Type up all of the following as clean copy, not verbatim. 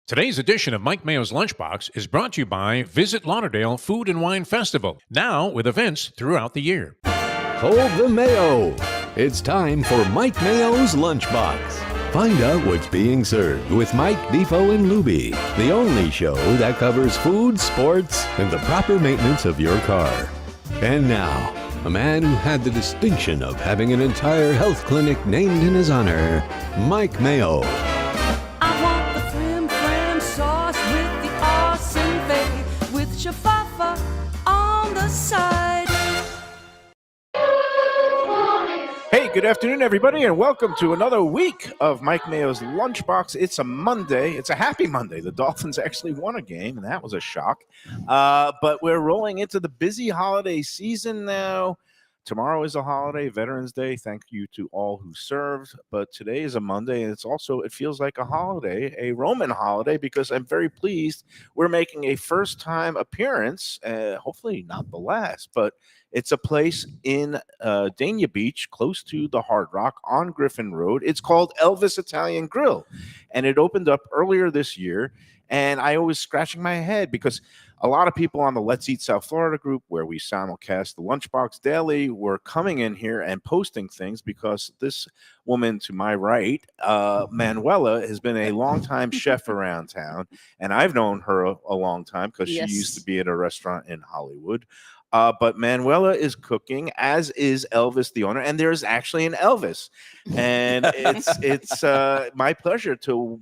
Today's edition of Mike Mayo's Lunchbox is brought to you by Visit Lauderdale Food and Wine Festival, now with events throughout the year. Hold the Mayo. It's time for Mike Mayo's Lunchbox. Find out what's being served with Mike, Defoe, and Lubie, the only show that covers food, sports, and the proper maintenance of your car. And now, a man who had the distinction of having an entire health clinic named in his honor, Mike Mayo. I want the flim flam sauce with the awesome fave with shafafa on the side. Hey, good afternoon, everybody, and welcome to another week of Mike Mayo's Lunchbox. It's a Monday. It's a happy Monday. The Dolphins actually won a game, and that was a shock. But we're rolling into the busy holiday season now. Tomorrow is a holiday, Veterans Day. Thank you to all who served. But today is a Monday, and it feels like a holiday, a Roman holiday, because I'm very pleased we're making a first-time appearance, hopefully not the last, but it's a place in Dania Beach, close to the Hard Rock on Griffin Road. It's called Elvis Italian Grille, and it opened up earlier this year. And I was scratching my head because a lot of people on the Let's Eat South Florida group, where we simulcast the Lunchbox daily, were coming in here and posting things because this woman to my right, Manuela, has been a longtime chef around town. And I've known her a long time because she used to be at a restaurant in Hollywood. But Manuela is cooking, as is Elvis, the owner, and there's actually an Elvis. And it's my pleasure to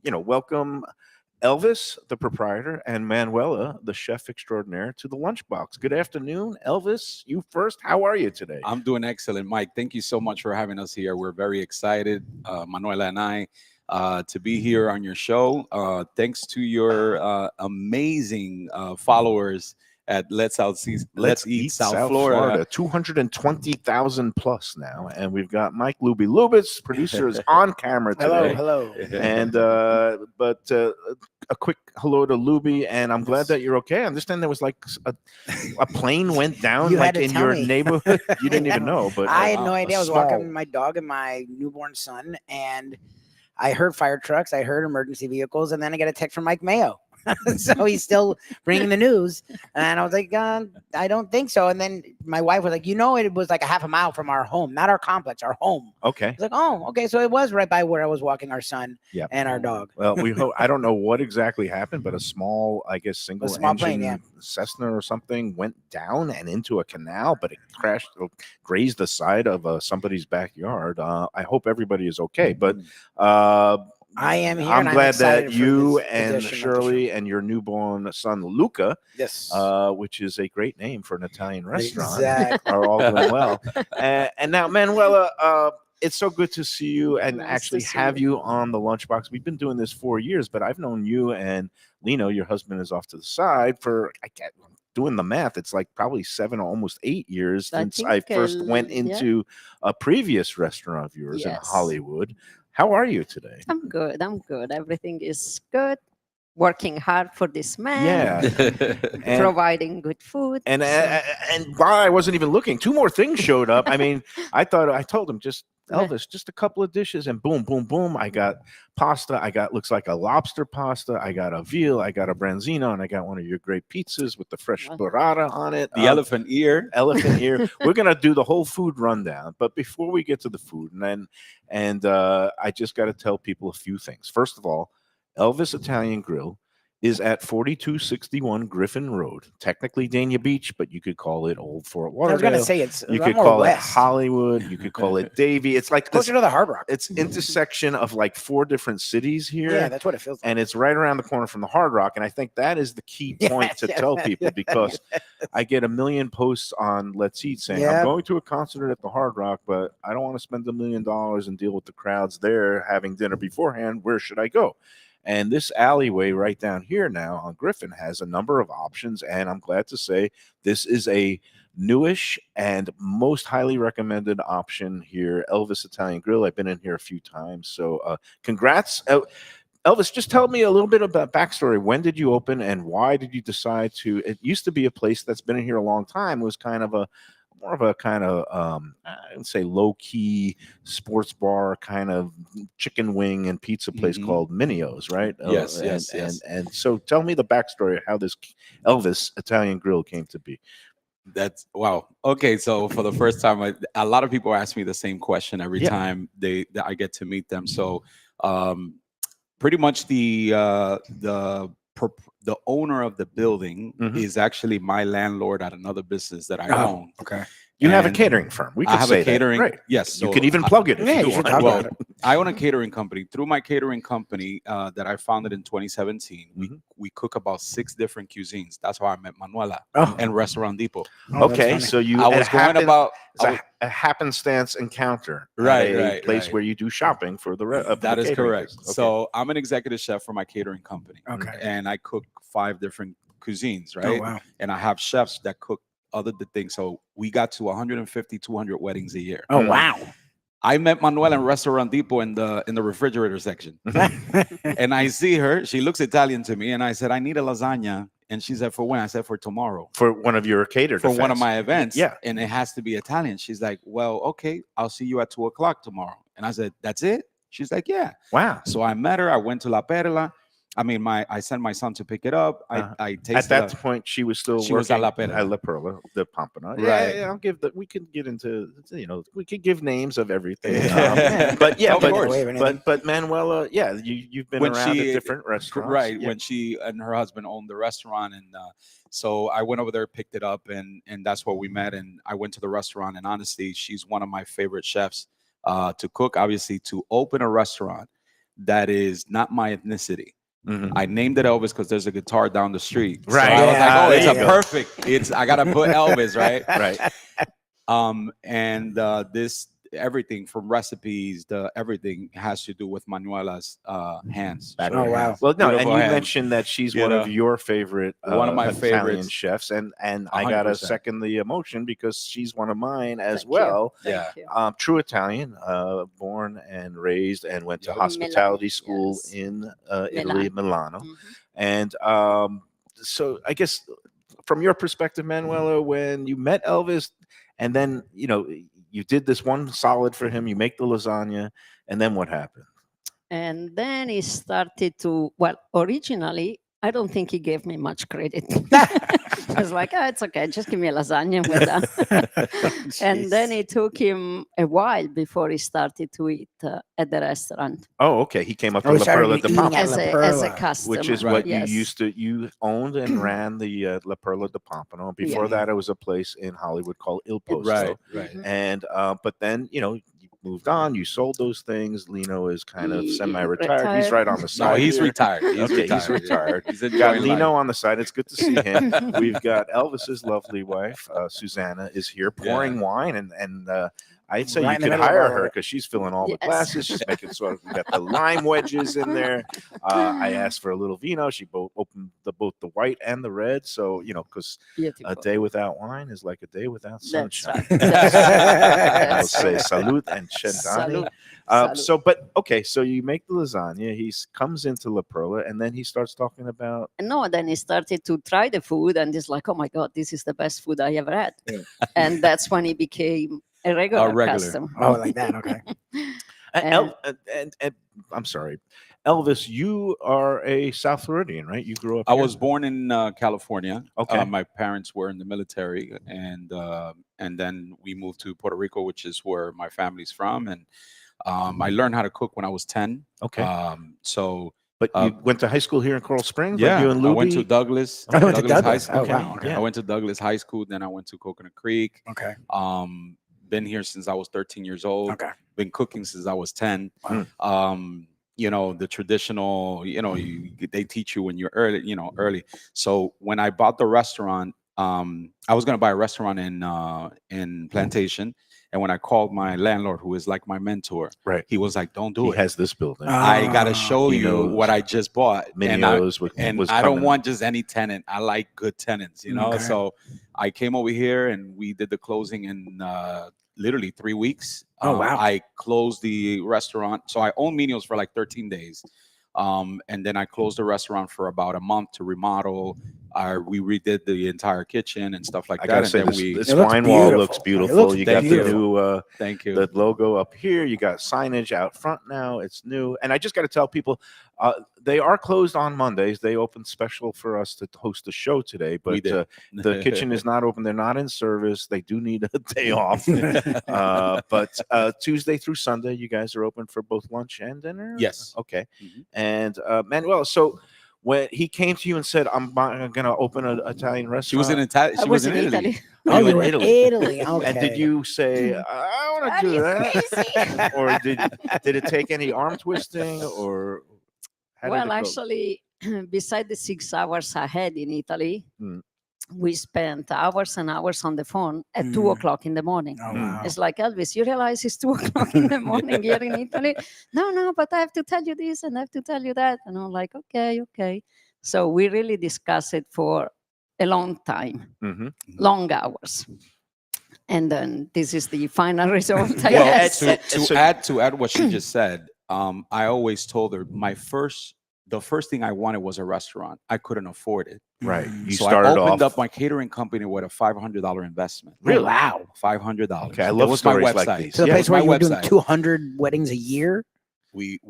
welcome Elvis, the proprietor, and Manuela, the chef extraordinaire, to the Lunchbox. Good afternoon, Elvis. You first. How are you today? I'm doing excellent, Mike. Thank you so much for having us here. We're very excited, Manuela and I, to be here on your show. Thanks to your amazing followers at Let's Eat South Florida. 220,000 plus now. And we've got Mike Lubie. Lubitz, producer, is on camera today. Hello. And but a quick hello to Lubie, and I'm glad that you're okay. I understand there was like a plane went down like in your neighborhood. You didn't even know, but I had no idea. I was walking my dog and my newborn son, and I heard fire trucks, I heard emergency vehicles, and then I get a text from Mike Mayo. So he's still bringing the news, and I was like, I don't think so. And then my wife was like, it was like a half a mile from our home, not our complex, our home. Okay. I was like, oh, okay. So it was right by where I was walking our son and our dog. Well, we hope. I don't know what exactly happened, but a small, I guess, single engine plane, Cessna or something went down and into a canal, but it grazed the side of somebody's backyard. I hope everybody is okay, but I am here. I'm glad that you and Shirley and your newborn son Luca, which is a great name for an Italian restaurant, are all doing well. And now, Manuela, it's so good to see you and actually have you on the Lunchbox. We've been doing this 4 years, but I've known you and Lino, your husband, is off to the side for doing the math. It's like probably 7 or almost 8 years since I first went into a previous restaurant of yours in Hollywood. How are you today? I'm good. Everything is good. Working hard for this man. Yeah. Providing good food. And while I wasn't even looking, 2 more things showed up. I mean, I told him Elvis, just a couple of dishes, and boom, boom, boom. I got pasta. Looks like a lobster pasta. I got a veal. I got a branzino, and I got one of your great pizzas with the fresh burrata on it. The elephant ear. We're gonna do the whole food rundown, but before we get to the food, I just got to tell people a few things. First of all, Elvis Italian Grille is at 4261 Griffin Road. Technically Dania Beach, but you could call it Old Fort Lauderdale. I was going to say it's you could call it Hollywood. You could call it Davie. It's like closer to the Hard Rock. It's intersection of like 4 different cities here. Yeah, that's what it feels like. And it's right around the corner from the Hard Rock. And I think that is the key point to tell people, because I get a million posts on Let's Eat saying, I'm going to a concert at the Hard Rock, but I don't want to spend $1 million and deal with the crowds there having dinner beforehand. Where should I go? And this alleyway right down here now on Griffin has a number of options, and I'm glad to say this is a newish and most highly recommended option here, Elvis Italian Grille. I've been in here a few times, so congrats. Elvis, just tell me a little bit about backstory. When did you open, and why did you decide to? It used to be a place that's been in here a long time. It was kind of a more of a kind of I would say low key sports bar kind of chicken wing and pizza place Mhm. called Minio's, right? Yes, And, yes, yes. and so tell me the backstory of how this Elvis Italian Grill came to be. That's wow. Okay, so for the first time, a lot of people ask me the same question every Yeah. time that I get to meet them. So, um, pretty much the owner of the building Mhm. is actually my landlord at another business that I Oh, own. okay. You have a And catering firm. We I could have say a catering. that, right? Yes, You so can even plug it if Yeah, you you should want. talk well, about it. I own a catering company. Through my catering company that I founded in 2017, Mhm. we cook about 6 different cuisines. That's how I met Manuela Oh, and Restaurant Depot. oh, that's Okay, funny. so you I it was going happened- about it's I was- a happenstance encounter at Right, a right, place right. where you do shopping for the That is correct. business. Okay. So I'm an executive chef for my catering company, Okay. and I cook 5 different cuisines, Oh, right? wow. And I have chefs that cook other things. So we got to 150, 200 weddings a year. Oh, Mm. wow. I met Manuela in Restaurant Depot in the refrigerator section. And I see her. She looks Italian to me, and I said, "I need a lasagna." And she said, "For when?" I said, "For tomorrow, For one of your catered for one of events. my events." Yeah. And it has to be Italian. She's like, "Well, okay, I'll see you at 2 o'clock tomorrow." And I said, "That's it?" She's like, "Yeah." Wow. So I met her. I went to La Perla. I mean, I sent my son to pick it up. I tasted At that it. point, she was still She working was at La Perla. at La Perla, the Pompano. Right. Yeah, I'll give that. We could get into, we could give names of everything. Yeah. But yeah, Of but, course. but Manuela, yeah, you've been When around she- at different restaurants, Right. Yeah. When she and her husband owned the restaurant. And so I went over there, picked it up, and that's where we met. And I went to the restaurant. And honestly, she's one of my favorite chefs to cook. Obviously, to open a restaurant that is not my ethnicity. Mhm. I named it Elvis because there's a guitar down the street. Right. So I was Yeah, like, oh, there it's you a go. perfect. I gotta put Elvis, right? Right. And this everything from recipes to everything has to do with Manuela's hands. Back Oh, there. wow. Well, no, and Beautiful you hands. mentioned that she's You one know, of your favorite, one of my Italian favorites. chefs, and I gotta 100%. second the emotion because she's one of mine as Thank you. well. Yeah. Thank you. True Italian, born and raised, and went to Yep. hospitality Milan, school yes. in Italy, Milano. Mhm. And so I guess from your perspective, Manuela, when you met Elvis, and then you did this one solid for him, you make the lasagna, and then what happened? And then he started to, well, originally, I don't think he gave me much credit. I was like, oh, it's okay, just give me a lasagna. We're done. And then it took him a while before he started to eat at the restaurant Oh, okay. He came up Oh, to he La started Perla de eating Pompano, at as La a Perla, customer. which is Right. what Yes. you owned and ran the La Perla de Pompano. Before Yeah. that, it was a place in Hollywood called Il Posto. Right. Right. Mhm. And but then you moved on. You sold those things. Lino is kind of He semi-retired. He's retired. right on the side. No, he's here. retired. He's Okay, retired. he's retired. He's Got enjoying Lino life. on the side. It's good to see him. We've got Elvis's lovely wife, Susanna, is here pouring wine, and I'd say Right you in the could middle of hire all her of it. because she's filling all the Yes. glasses. She's making sort of, we got the lime wedges in there. I asked for a little vino. She opened both the white and the red. So because a Beautiful. day without wine is like a day without That's sunshine. right. That's right. I'll That's say right. salute and cent'anni. Salute. So, but okay, so you make the lasagna. He comes into La Perla, and then he starts talking about. No, then he started to try the food and he's like, oh my God, this is the best food I ever had. Yeah. And that's when he became a regular, regular. customer. Oh, like that. Okay. And I'm sorry, Elvis. You are a South Floridian, right? You grew up. I here? was born in California. Okay. My parents were in the military, and then we moved to Puerto Rico, which is where my family's from. And I learned how to cook when I was 10. Okay. So But you went to high school here in Coral Springs. yeah, like you and I went to Lubie? Douglas. I went to High Douglas. School. Oh, wow. Okay. I went to Douglas High School. Then I went to Coconut Creek. Okay. Been here since I was 13 years old. Okay. Been cooking since I was 10. Wow. The traditional, they teach you when you're early. So when I bought the restaurant, I was going to buy a restaurant in Plantation. And when I called my landlord, who is like my mentor, Right. he was like, don't do He it. has this building. I got to Ah, show he you knows. what I just bought. And Minio's was I don't coming. want just any tenant. I like good tenants, Okay. So I came over here and we did the closing in literally 3 weeks. Oh, wow. I closed the restaurant. So I owned Minio's for like 13 days. And then I closed the restaurant for about a month to remodel We redid the entire kitchen and stuff like I that. gotta And say, then this It looks wine wall beautiful. looks It beautiful. looks You got beautiful. the new thank you. the logo up here. You got signage out front now. It's new. And I just got to tell people, they are closed on Mondays. They opened special for us to host the show today, but did. the kitchen is not open. They're not in service. They do need a day off. But Tuesday through Sunday, you guys are open for both lunch and dinner? Yes. Okay. Mhm. And Manuel, so when he came to you and said, I'm going to open an Italian restaurant. She was in Italy. I She was in in Italy. Oh, You you in were in Italy. Italy. Okay. And did you say, I want to Are do you that? Or did it take any arm twisting? Or how did it Well, go? actually, beside the 6 hours ahead in Italy, Mm. we spent hours and hours on the phone at 2 Mm. o'clock in the morning. Oh, wow. It's like, Elvis, you realize it's 2 o'clock in the morning here in Italy? No, but I have to tell you this and I have to tell you that. And I'm like, okay. So we really discussed it for a long time, Mhm. long hours. And then this is the final result, I Well, guess. to add what she just said, I always told her the first thing I wanted was a restaurant. I couldn't afford it. Right. You So started I opened off. up my catering company with a $500 investment. Really? Wow. $500. Okay, I That love was my stories like website. these. To the Yeah, place It was where my you were doing website. 200 weddings a year? We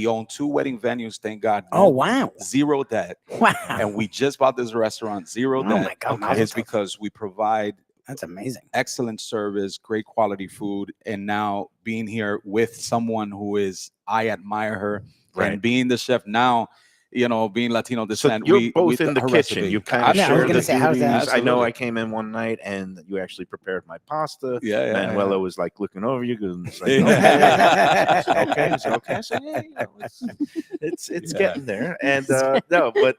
own 2 wedding venues, thank God. Oh, wow. Zero debt. Wow. And we just bought this restaurant, zero Oh, debt. my God, Okay. It's because we provide That's amazing. excellent service, great quality food, and now being here with someone who is, I admire her, Right. and being the chef now, being Latino So descent, you're both in the her kitchen. recipe. You kind of Yeah, I was share gonna the say, how's that? duties. I know Absolutely. I came in one night and you actually prepared my pasta. Yeah. Manuela was like looking over you because it's like, Yeah. okay, is it okay? I said, yeah, it's Yeah. getting there. And no, but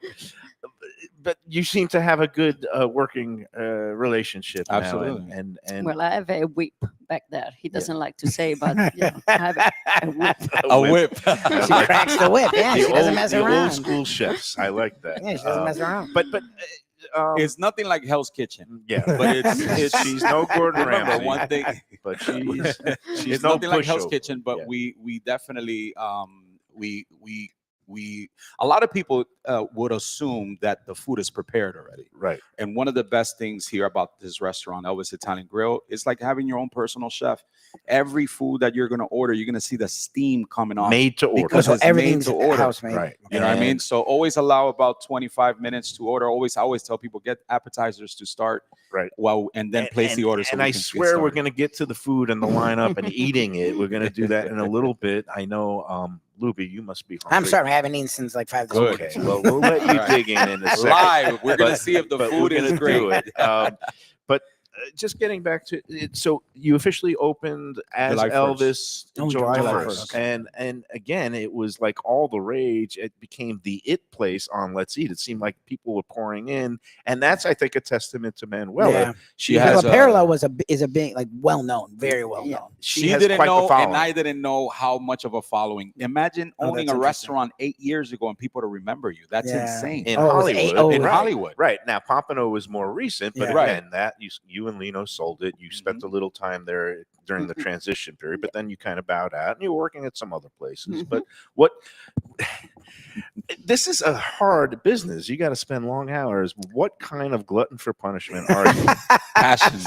you seem to have a good working relationship now. Absolutely. And Well, I have a whip back there. He doesn't like to say, but I have a whip. A whip. She cracks the whip. Yeah, she doesn't mess the around. old school chefs. I like that. Yeah, she doesn't mess around. But It's nothing like Hell's Kitchen. yeah, But it's she's no Gordon remember Ramsay. one thing. But she's It's no nothing like Hell's pushover. Kitchen, but Yeah. we definitely we a lot of people would assume that the food is prepared already. Right. And one of the best things here about this restaurant, Elvis Italian Grill, is like having your own personal chef. Every food that you're going to order, you're going to see the steam coming off. Made to order. Because So it's made everything's to order. house made. Right. You know what I mean? And- So always allow about 25 minutes to order. I always tell people, get appetizers to start. Right. Well, and then place the order. So And we I can get swear we're started. going to get to the food and the lineup and eating it. We're going to do that in a little bit. I know, Lubie, you must be hungry. I'm sorry, I haven't eaten since like 5 this Good. morning. Okay. Well, we'll let you All right. dig in a second. Live. We're going to But- see if the but food we're is gonna great. do it. But just getting back to it, so you officially opened as July 1st. Elvis Oh, July July 1st, 1st. and again, it was like all the rage. It became the it place on Let's Eat. It seemed like people were pouring in, and that's, I think, a testament to Manuela. Yeah. She Because has La Perla is a big, like, well known, very well known. She has didn't quite the know, and following. I didn't know how much of a following. Imagine Oh, owning that's a interesting. restaurant 8 years ago and people to remember you. That's Yeah. insane. in Oh, it was Hollywood. eight- oh, in right. Hollywood. Right now, Pompano was more recent, but Yeah. again, that you and Lino sold it. You spent a little time there during the transition period, but then you kind of bowed out, and you were working at some other places. But what? This is a hard business. You got to spend long hours. What kind of glutton for punishment are you? Passion.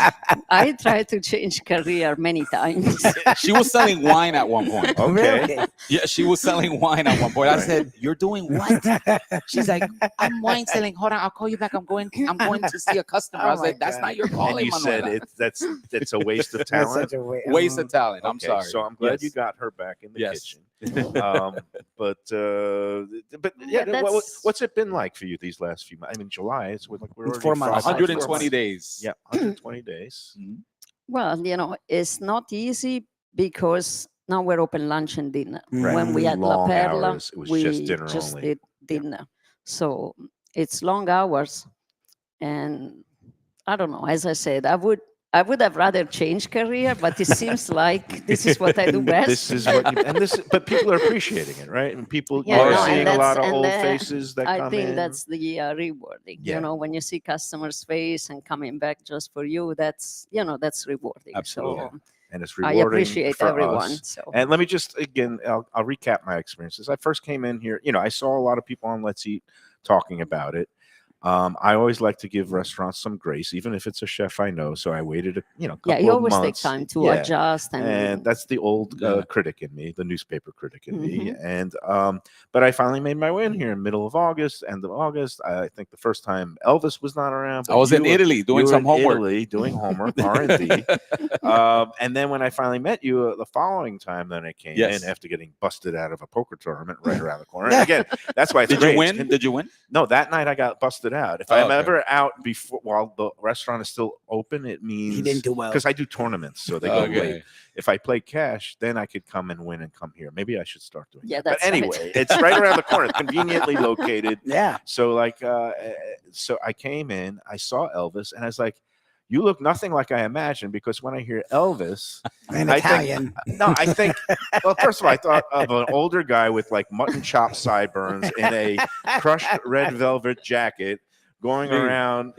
I tried to change career many times. She was selling wine at one point. Okay. Really? Yeah, she was selling wine at one point. I Right. said, "You're doing what?" She's like, "I'm wine selling. Hold on, I'll call you back. I'm going to see a customer." I was Oh my like, "That's God. not your And calling, you said Manuela." that's a waste of That's talent. such a Waste of talent. I'm Okay, sorry. So I'm glad Yes. you got her back in the Yes. kitchen. But yeah, that's- what's it been like for you these last few months? I mean, July. It's we're It's already 4 months. 120 days. Yeah, 120 days. Well, it's not easy because now we're open lunch and dinner. Right. When we had La Long Perla, hours. It was we just dinner only. did dinner. So it's long hours. And I don't know, as I said, I would have rather changed career, but it seems like this is what I do best. This is what you, and this, but people are appreciating it, right? And people Yeah, are no, seeing and a lot of that's- old and, faces that I come think in. that's the rewarding. Yeah. When you see customers' face and coming back just for you, that's rewarding. Absolutely. So and it's I rewarding appreciate for everyone. us. So And let me just again, I'll recap my experiences. I first came in here, I saw a lot of people on Let's Eat talking about it, I always like to give restaurants some grace, even if it's a chef I know. So I waited, couple Yeah, you of always take months. time to Yeah. adjust. And that's the old Yeah. critic in me, the newspaper critic in me. Mhm. And but I finally made my way in here in middle of August, end of August. I think the first time Elvis was not around. I was in Italy doing some homework. Doing homework, R&D. And then when I finally met you the following time, then I came Yes. in after getting busted out of a poker tournament right around the corner. And again, that's why it's Did great. you win? Did you win? No, that night I got busted out. If Oh, I'm okay. ever out before while the restaurant is still open, it means He didn't do well. because I do tournaments, so they go late. Okay. If I play cash, then I could come and win and come here. Maybe I should start doing Yeah, that. But that's right. anyway, it's right around the corner, conveniently located. Yeah. So so I came in, I saw Elvis, and I was like, "You look nothing like I imagined." Because when I hear Elvis, An I Italian. I think, well, first of all, I thought of an older guy with like mutton chop sideburns in a crushed red velvet jacket, going around,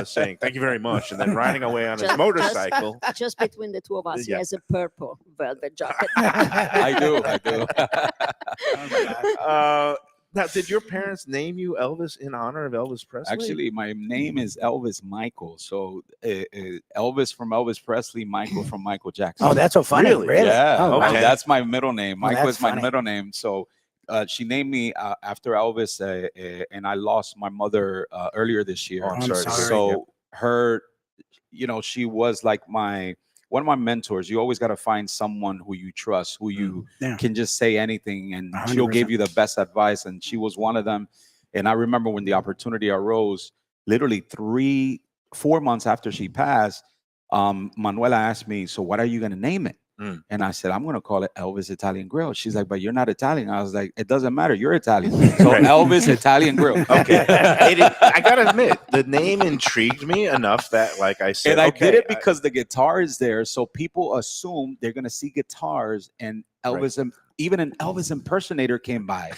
saying "Thank you very much," and then riding away on his motorcycle. Just between the two of us, Yeah. he has a purple velvet jacket. I do. Now, did your parents name you Elvis in honor of Elvis Presley? Actually, my name is Elvis Michael. So Elvis from Elvis Presley, Michael from Michael Jackson. Oh, that's so funny. Really? Really? Yeah, Oh, wow. Okay. that's my middle name. Oh, Michael that's is my funny. middle name. So she named me after Elvis, and I lost my mother earlier this year. Oh, I'm I'm sorry. to hear. sorry. So her, she was like one of my mentors. You always got to find someone who you trust, who you Yeah. can just say anything, and she'll 100%. give you the best advice. And she was one of them. And I remember when the opportunity arose, literally 4 months after she passed, Manuela asked me, "So what are you going to name it?" Mm. And I said, "I'm going to call it Elvis Italian Grill." She's like, "But you're not Italian." I was like, "It doesn't matter. You're Italian." So Right. Elvis Italian Grill. Okay. I gotta admit, the name intrigued me enough that, like I said, And I did okay, it because the guitar is there, so people assume they're gonna see guitars, and Elvis, even an Elvis impersonator came by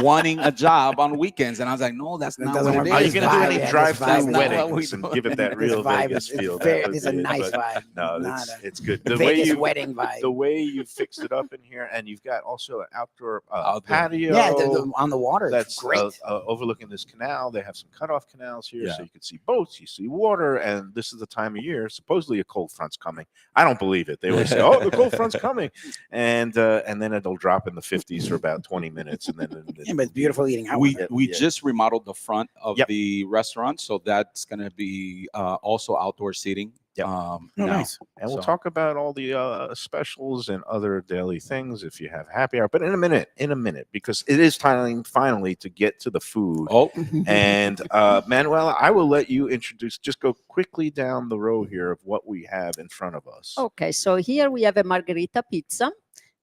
wanting a job on weekends, and I was like, "No, that's That not doesn't what it work. Are you is." going to do vibe, any yeah, this drive-through vibe is not what we weddings and do. give it that This real vibe Vegas is feel? very, That would it's a be it, nice but vibe. No, Not it's good. The way Vegas you wedding vibe. the way you fixed it up in here, and you've got also an outdoor Outdoor. patio. Yeah, on the water. It's That's great. overlooking this canal. They have some cutoff canals here, Yeah. so you can see boats, you see water, and this is the time of year. Supposedly a cold front's coming. I don't believe it. They always say, "Oh, the cold front's coming," and then it'll drop in the 50s for about 20 minutes, and then Yeah, but it's beautiful eating out. We with it. we Yeah. just remodeled the front of Yep. the restaurant, so that's gonna be also outdoor seating. Yep. Oh, Now. nice. And we'll So- talk about all the specials and other daily things if you have happy hour. But in a minute, because it is time finally to get to the food. Oh, And Manuela, I will let you introduce. Just go quickly down the row here of what we have in front of us. Okay, so here we have a margherita pizza,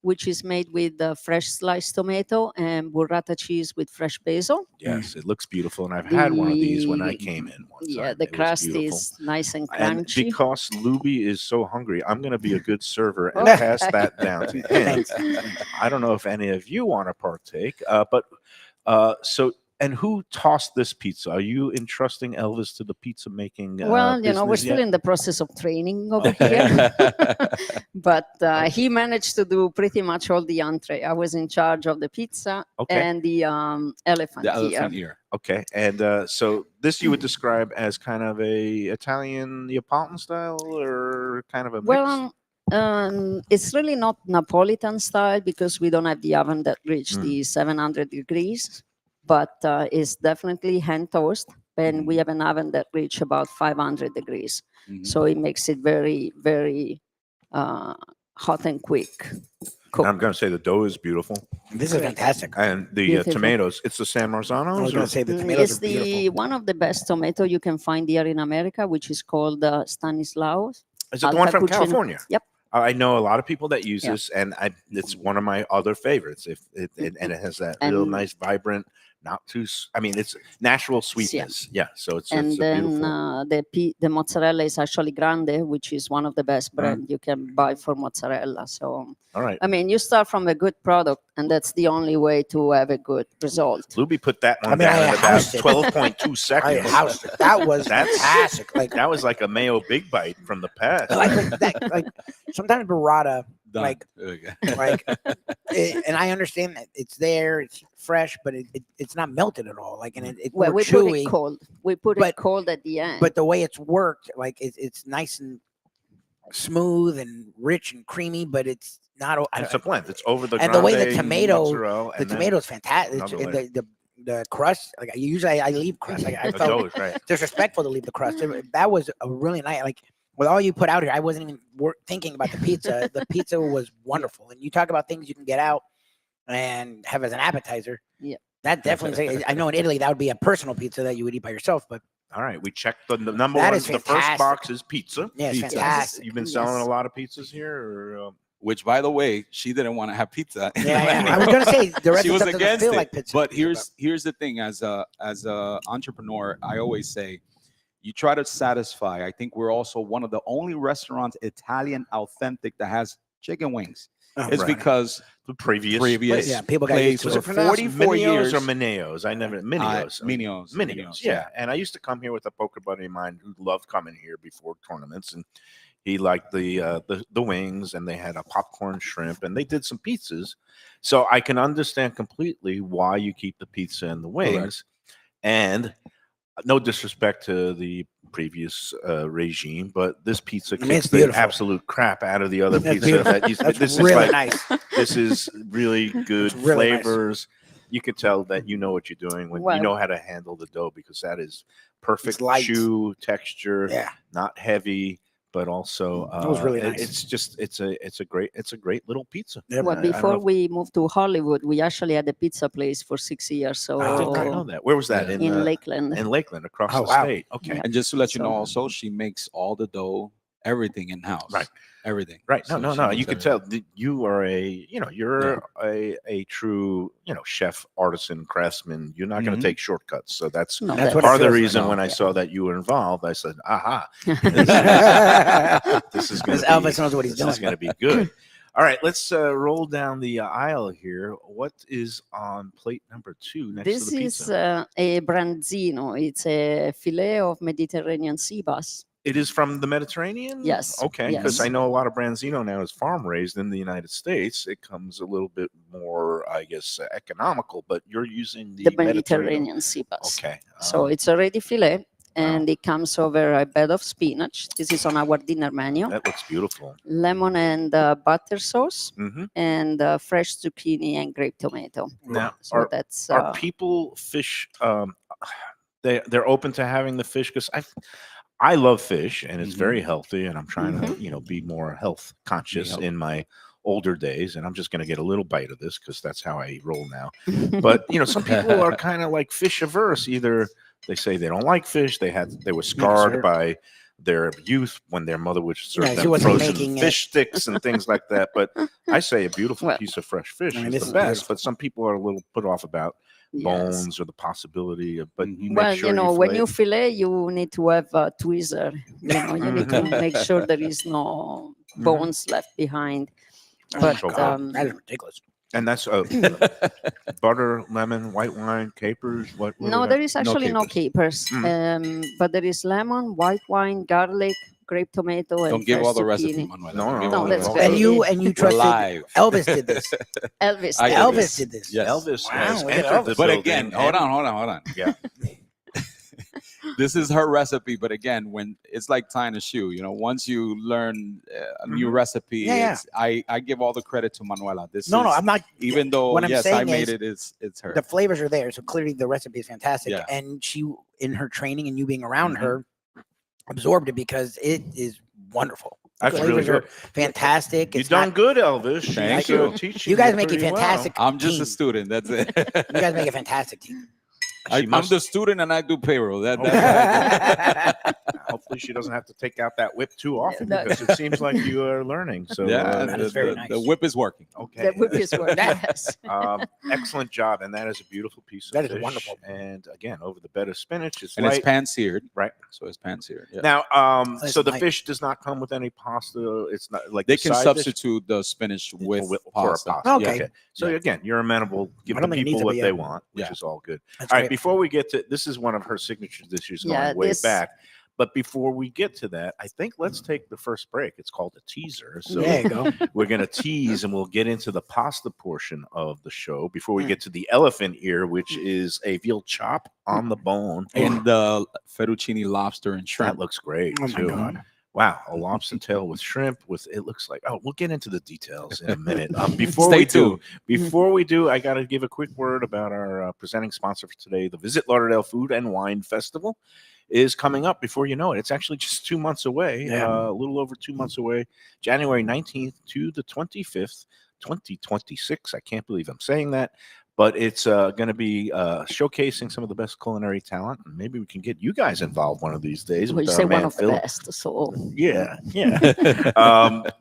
which is made with fresh sliced tomato and burrata cheese with fresh basil. Yes, it looks beautiful, and I've had one of these when I The- came in. One Yeah, time. the It was crust beautiful. is nice and And crunchy. because Lubie is so hungry, I'm going to be a good server and Okay. pass that down to him. I don't know if any of you want to partake, but so. And who tossed this pizza? Are you entrusting Elvis to the pizza making? Well, we're business still yet? in the process of training over here. But he managed to do pretty much all the entree. I was in charge of the pizza Okay. and the elephant the here. elephant ear. Okay, and so this you would describe as kind of a Italian Neapolitan style, or kind of a mix? Well, it's really not Napolitan style because we don't have the oven that reached the 700 degrees, but it's definitely hand toast. And we have an oven that reach about 500 degrees. Mhm. So it makes it very, very hot and quick. And I'm going to say the dough is beautiful, This is fantastic. and the Beautiful. tomatoes. It's the San I was Marzanos. going or- to say the tomatoes It's are beautiful. one of the best tomato you can find here in America, which is called Stanislaus. Is it the one Alta from Cucina. California? Yep. I know a lot of people that use Yeah. this, and it's one of my other favorites. And it has that real And- nice, vibrant, not too. I mean, it's natural sweetness. Yeah. So it's And a then beautiful. the mozzarella is actually grande, which is one of the best bread you can buy for mozzarella. So, All right. I mean, you start from a good product, and that's the only way to have a good result. Lubie put that one I mean, down I in about housed it. 12.2 I seconds. housed it. That was That's- fantastic. Like, That was like a Mayo Big Bite from the past. like sometimes burrata Done. Like, Okay. and I understand that it's there, it's fresh, but it's not melted at all. Like, and it's Well, more we chewy. put it cold. We put But- it cold at the end. But the way it's worked, like it's nice and smooth and rich and creamy, but it's not. And it's a blend. It's over the And the way the grande tomato- mozzarella, the and then tomato's fantastic. another layer. The crust, like usually I leave crust. Like, I the felt dough is right. disrespectful to leave the crust. That was a really nice. Like with all you put out here, I wasn't even thinking about the pizza. The pizza was wonderful. And you talk about things you can get out and have as an appetizer. Yeah. That definitely. I know in Italy that would be a personal pizza that you would eat by yourself, but All right, we checked the number That one. is The first fantastic. box is pizza. yeah, it's Pizza. fantastic. You've been selling Yes. a lot of pizzas here, or Which, by the way, she didn't want to have pizza. Yeah, I was gonna say the rest She of was the stuff doesn't against feel it. like pizza. But here's the thing: as a entrepreneur, I always say, you try to satisfy. I think we're also one of the only restaurants, Italian authentic, that has chicken wings. It's Right. because the previous previous Yeah, people got used place to Was it. it for pronounced 44 Mineos years. or Mineos? I never Mineos. Mineos. Yeah. And I used to come here with a poker buddy of mine who loved coming here before tournaments, and he liked the wings, and they had a popcorn shrimp, and they did some pizzas. So I can understand completely why you keep the pizza and the wings. And no disrespect to the previous regime, but this pizza I mean, kicks it's the beautiful. absolute crap out of the other That's pizza. beautiful. That used to, That's this really is like nice. this is really good really nice. flavors. You can tell that you know what you're doing when you Well- know how to handle the dough, because that is perfect light. chew texture, Yeah, not heavy, but also It was really nice. It's just it's a great little pizza. Yeah, Well, I don't before know we moved to Hollywood, we actually had a pizza place for 6 years. So I did not know that. Where was that? Yeah. in In Lakeland. Lakeland, across Oh, the wow. state. Okay. Yeah. And just to let you know, So- also, she makes all the dough, everything in house. Right. Everything. Right. No, So no, she no. makes You can everything. tell that you are you're a true, chef, artisan, craftsman. You're not going Mhm. to take shortcuts. So that's No, That's that- what it part of the feels like. reason No. when I saw that you were involved, I said, aha, this is going This to Elvis knows what he's This is doing. going to be good. All right, let's roll down the aisle here. What is on plate number 2 next This to the is pizza? a branzino. It's a filet of Mediterranean sea bass. It is from the Mediterranean? Yes, Okay, because yes. I know a lot of branzino now is farm raised in the United States. It comes a little bit more, I guess, economical, but you're using the The Mediterranean sea bass. Okay. So it's a ready filet, and it comes over a bed of spinach. This is on our dinner menu. That looks beautiful. Lemon and butter sauce, Hmm. and fresh zucchini and grape tomato. Now, So that's are people fish? They're open to having the fish, because I love fish, and it's Mhm. very healthy, and I'm trying to be more health conscious Yep. in my older days, and I'm just going to get a little bite of this because that's how I roll now. But some people are kind of like fish averse. Either they say they don't like fish, they were scarred sure. by their youth when their mother would serve Yeah, she them wasn't frozen making it. fish sticks and things like that. But I say a beautiful Well, piece of fresh fish I mean, is this the is best. beautiful. But some people are a little put off about Yes. bones or the possibility of. But you make Well, sure when fillet you it. fillet, you need to have a tweezer. You need to make sure there is no bones left behind. Oh But my God, that is um, ridiculous. And that's butter, lemon, white wine, capers. What? no, there is actually no capers. capers. But there is lemon, white wine, garlic, grape tomato, and Don't give fresh all the recipe, zucchini. Manuela. No, Don't give no, all No, the that's recipe. good. And you We're trusted live. Elvis did this. Elvis. I did Elvis this. did this. Yes. Elvis Wow, has look at entered the Elvis. But building, again, hold on. Yeah. This is her recipe, but again, when it's like tying a shoe, once you learn a new Mhm. recipe, Yeah, I give all the credit to Manuela. This No, is, I'm not. even though what I'm yes, I saying made is it, it's her. The flavors are there, so clearly the recipe is fantastic. Yeah. And she, in her training and you being around Mhm. her, absorbed it because it is wonderful. The That's really flavors are good. fantastic. You've It's done not- good, Elvis. She's, Thank uh, you. teaching You guys make a pretty well. fantastic I'm just team. a student. That's it. You guys make a fantastic team. She I'm must- the student and I do payroll. That's Hopefully, she doesn't have to take out that whip too often, No. because it seems like you are learning. So, yeah. that the, is very the- nice. the whip is working. okay. The whip is working. Yes. Excellent job, and that is a beautiful piece of That is fish. wonderful. And again, over the bed of spinach, it's And light. it's pan seared. Right. So it's pan seared. Yeah. Now, That's so the light. fish does not come with any pasta. It's not like They the can side dish? substitute the spinach with for a pasta. pasta. Okay. So Yeah. again, you're amenable. Give I the don't think it needs people to what be, they yeah. want, which Yeah. is all good. That's All right, great. before we get to this, is one of her signature dishes going Yeah, way this- back. But before we get to that, I think let's take the first break. It's called a teaser. So There you go. we're going to tease and we'll get into the pasta portion of the show before we get to the elephant ear, which is a veal chop on the bone. And the fettuccine lobster and shrimp. That looks great, Oh my too. God. Wow, a lobster tail with shrimp. With it looks like. Oh, we'll get into the details in a minute. Before Stay we do, tuned. before we do, I got to give a quick word about our presenting sponsor for today. The Visit Lauderdale Food and Wine Festival is coming up before you know it. It's actually just 2 months away, a little over 2 months away, January 19th to the 25th, 2026. I can't believe I'm saying that. But it's going to be showcasing some of the best culinary talent. And maybe we can get you guys involved one of these days. We with say our man one of the Phil. best. So Yeah.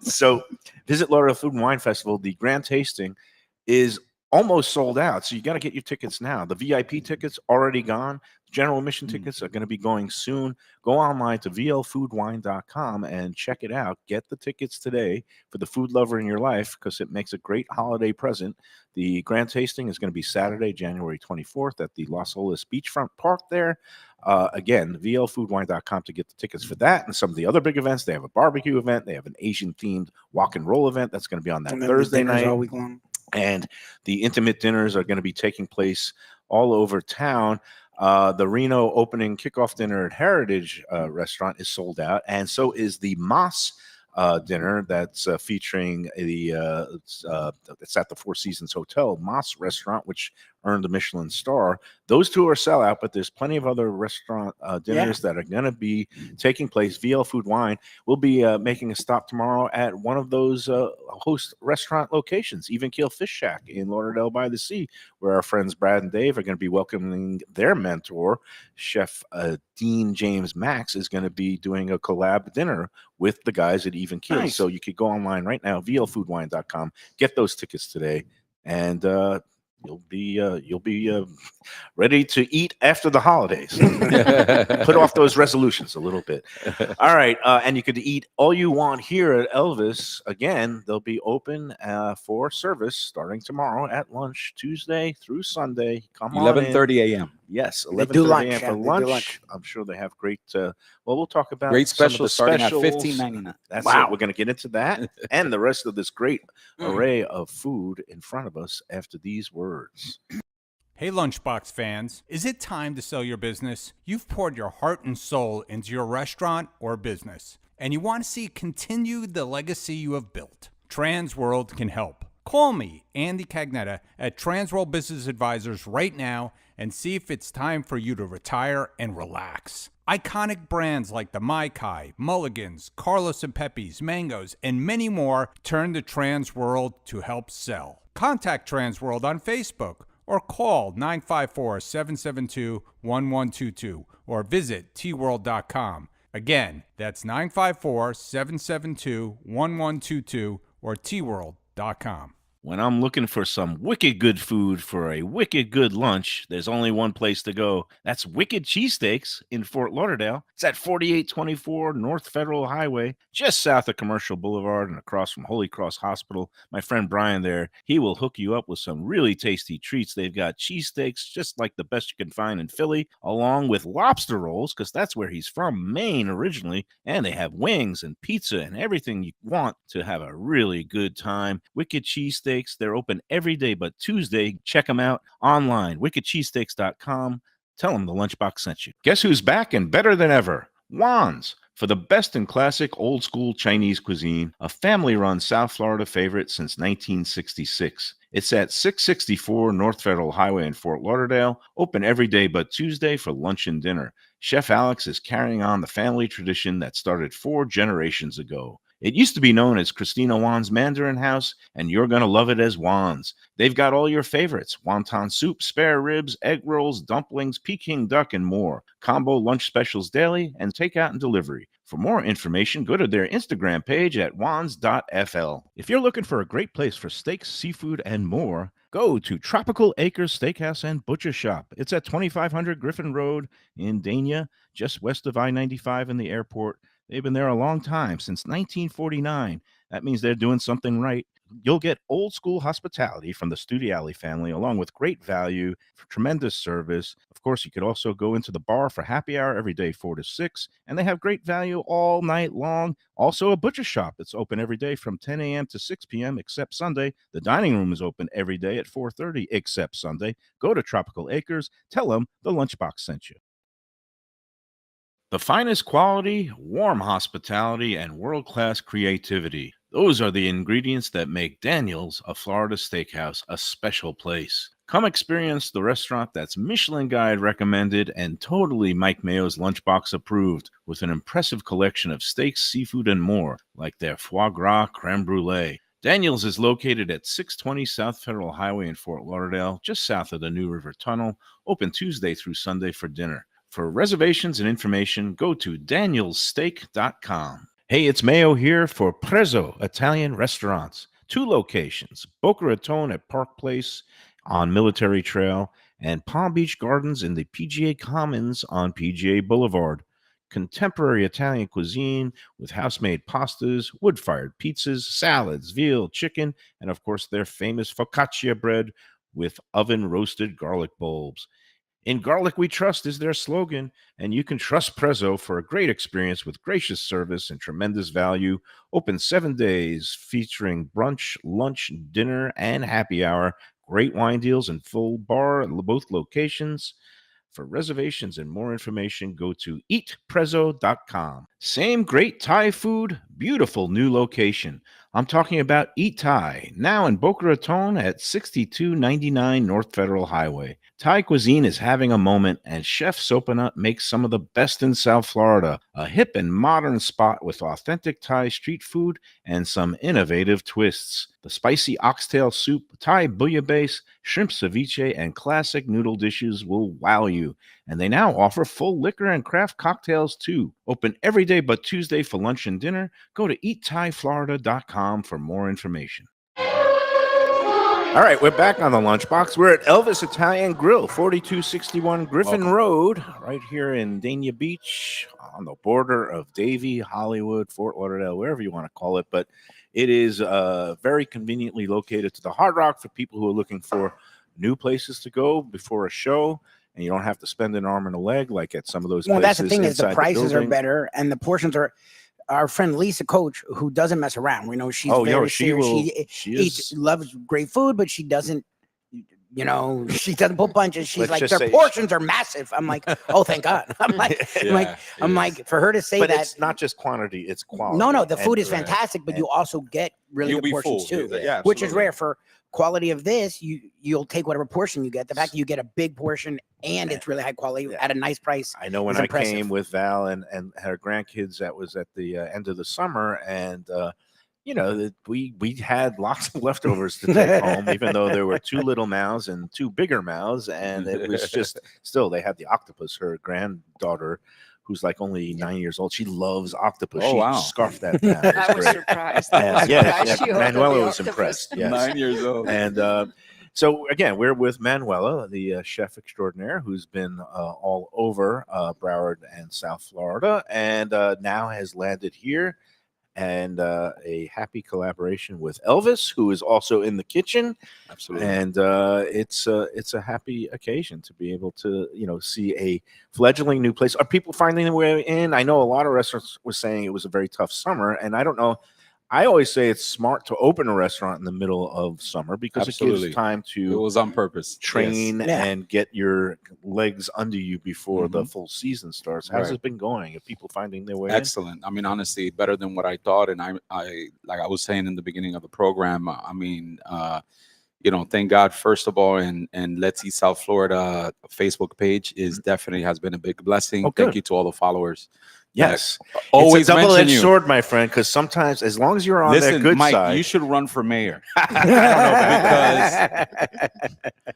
So Visit Lauderdale Food and Wine Festival, the grand tasting is almost sold out. So you got to get your tickets now. The VIP tickets already gone. General admission tickets are going to be going soon. Go online to vlfoodwine.com and check it out. Get the tickets today for the food lover in your life because it makes a great holiday present. The grand tasting is going to be Saturday, January 24th at the Los Olas Beachfront Park there. Again, vlfoodwine.com to get the tickets for that and some of the other big events. They have a barbecue event. They have an Asian-themed walk and roll event that's going to be on that And then Thursday dinners night. all week long. And the intimate dinners are going to be taking place all over town. The Reno opening kickoff dinner at Heritage Restaurant is sold out, and so is the Moss dinner that's featuring it's at the Four Seasons Hotel Moss Restaurant, which earned a Michelin star. Those two are sellout, but there's plenty of other restaurant dinners that are going to be taking place. VL Food Wine will be making a stop tomorrow at one of those host restaurant locations, Even Keel Fish Shack in Lauderdale by the Sea, where our friends Brad and Dave are going to be welcoming their mentor, Chef Dean James Max, is going to be doing a collab dinner with the guys at Even Keel. Nice. So you could go online right now, vlfoodwine.com, get those tickets today, and you'll be ready to eat after the holidays. Put off those resolutions a little bit. All right, and you could eat all you want here at Elvis. Again, they'll be open for service starting tomorrow at lunch, Tuesday through Sunday. Come on in. 11:30 a.m. Yes, They do 11:30 lunch, a.m. yeah, for they do lunch. lunch. I'm sure they have great. Well, we'll talk about Great some of specials the starting at specials. $15.99. That's Wow. it. We're going to get into that and the rest of this great array of food in front of us after these words. Hey, Lunchbox fans, is it time to sell your business? You've poured your heart and soul into your restaurant or business, and you want to see continue the legacy you have built. Transworld can help. Call me, Andy Cagnetta, at Transworld Business Advisors right now and see if it's time for you to retire and relax. Iconic brands like the Mai Kai, Mulligan's, Carlos and Pepe's, Mangoes, and many more turn to Transworld to help sell. Contact Transworld on Facebook or call 954-772-1122 or visit tworld.com. Again, that's 954-772-1122 or tworld.com. When I'm looking for some wicked good food for a wicked good lunch, there's only one place to go. That's Wicked Cheesesteaks in Fort Lauderdale. It's at 4824 North Federal Highway, just south of Commercial Boulevard and across from Holy Cross Hospital. My friend Brian there, he will hook you up with some really tasty treats. They've got cheesesteaks just like the best you can find in Philly, along with lobster rolls, because that's where he's from, Maine originally. And they have wings and pizza and everything you want to have a really good time. Wicked Cheesesteaks. They're open every day but Tuesday. Check them out online, wickedcheesesteaks.com. Tell them the Lunchbox sent you. Guess who's back and better than ever? Juan's. For the best in classic old school Chinese cuisine, a family-run South Florida favorite since 1966. It's at 664 North Federal Highway in Fort Lauderdale, open every day but Tuesday for lunch and dinner. Chef Alex is carrying on the family tradition that started 4 generations ago. It used to be known as Christina Juan's Mandarin House, and you're going to love it as Juan's. They've got all your favorites: wonton soup, spare ribs, egg rolls, dumplings, Peking duck, and more. Combo lunch specials daily and takeout and delivery. For more information, go to their Instagram page at wans.fl. If you're looking for a great place for steaks, seafood, and more, go to Tropical Acres Steakhouse and Butcher Shop. It's at 2500 Griffin Road in Dania, just west of I-95 and the airport. They've been there a long time, since 1949. That means they're doing something right. You'll get old school hospitality from the Studiali family, along with great value, tremendous service. Of course, you could also go into the bar for happy hour every day, 4 to 6, and they have great value all night long. Also, a butcher shop that's open every day from 10 a.m. to 6 p.m. except Sunday. The dining room is open every day at 4:30 except Sunday. Go to Tropical Acres. Tell them the Lunchbox sent you. The finest quality, warm hospitality, and world-class creativity. Those are the ingredients that make Daniel's, a Florida steakhouse, a special place. Come experience the restaurant that's Michelin Guide recommended and totally Mike Mayo's Lunchbox approved, with an impressive collection of steaks, seafood, and more, like their foie gras creme brulee. Daniel's is located at 620 South Federal Highway in Fort Lauderdale, just south of the New River Tunnel, open Tuesday through Sunday for dinner. For reservations and information, go to danielssteak.com. Hey, it's Mayo here for Prezzo Italian Restaurants. 2 locations, Boca Raton at Park Place on Military Trail and Palm Beach Gardens in the PGA Commons on PGA Boulevard. Contemporary Italian cuisine with house-made pastas, wood-fired pizzas, salads, veal, chicken, and of course their famous focaccia bread with oven-roasted garlic bulbs. In Garlic We Trust is their slogan, and you can trust Prezzo for a great experience with gracious service and tremendous value. Open 7 days, featuring brunch, lunch, dinner, and happy hour. Great wine deals and full bar at both locations. For reservations and more information, go to eatprezzo.com. Same great Thai food, beautiful new location. I'm talking about Eat Thai, now in Boca Raton at 6299 North Federal Highway. Thai cuisine is having a moment, and Chef Sopanut makes some of the best in South Florida. A hip and modern spot with authentic Thai street food and some innovative twists. The spicy oxtail soup, Thai bouillabaisse, shrimp ceviche, and classic noodle dishes will wow you. And they now offer full liquor and craft cocktails too. Open every day but Tuesday for lunch and dinner. Go to eatthaiflorida.com for more information. All right, we're back on the Lunchbox. We're at Elvis Italian Grille, 4261 Griffin Road, right here in Dania Beach, on the border of Davie, Hollywood, Fort Lauderdale, wherever you want to call it. But it is very conveniently located to the Hard Rock for people who are looking for new places to go before a show, and you don't have to spend an arm and a leg like at some of those places. Well, that's the thing, is the inside prices are building. better and the portions are. Our friend Lisa Coach, who doesn't mess around, we know she's very serious. She loves great food, but she doesn't, she doesn't pull punches. She's Let's like, just their say portions are massive. I'm like, oh, thank God. I'm like, for her to say But that. it's not just quantity, it's quality. No, the food is And- fantastic, but you also get really You'll good be portions full. too, Yeah, which is absolutely. rare. For quality of this, you'll take whatever portion you get. The fact that you get a big portion and it's really high quality at a nice price. I know when is I impressive. came with Val and her grandkids, that was at the end of the summer, and we had lots of leftovers to take home, even though there were 2 little mouths and 2 bigger mouths, and it was just still they had the octopus. Her granddaughter, who's like only 9 years old, she loves octopus. Oh, She wow. scarfed that down. It I was great. surprised. Manuela was impressed. Yes. 9 years old. And so again, we're with Manuela, the chef extraordinaire, who's been all over Broward and South Florida, and now has landed here. And a happy collaboration with Elvis, who is also in the kitchen. Absolutely. And it's a happy occasion to be able to see a fledgling new place. Are people finding their way in? I know a lot of restaurants were saying it was a very tough summer, and I don't know. I always say it's smart to open a restaurant in the middle of summer because it Absolutely. gives time It to was on purpose. train Yeah. and get your legs under you before the full season starts. How's Right. it been going? Are people finding their way Excellent. I mean, honestly, better than what I thought. And I like I was saying in the beginning of the program, thank God, first of all, and Let's Eat South Florida Facebook page is definitely has been a big blessing. Oh, good. Thank you to all the followers. Yes. Always it's a mention double-edged you. sword, my friend, because sometimes as long as you're on Listen, that good Mike, side. you should run for mayor. Because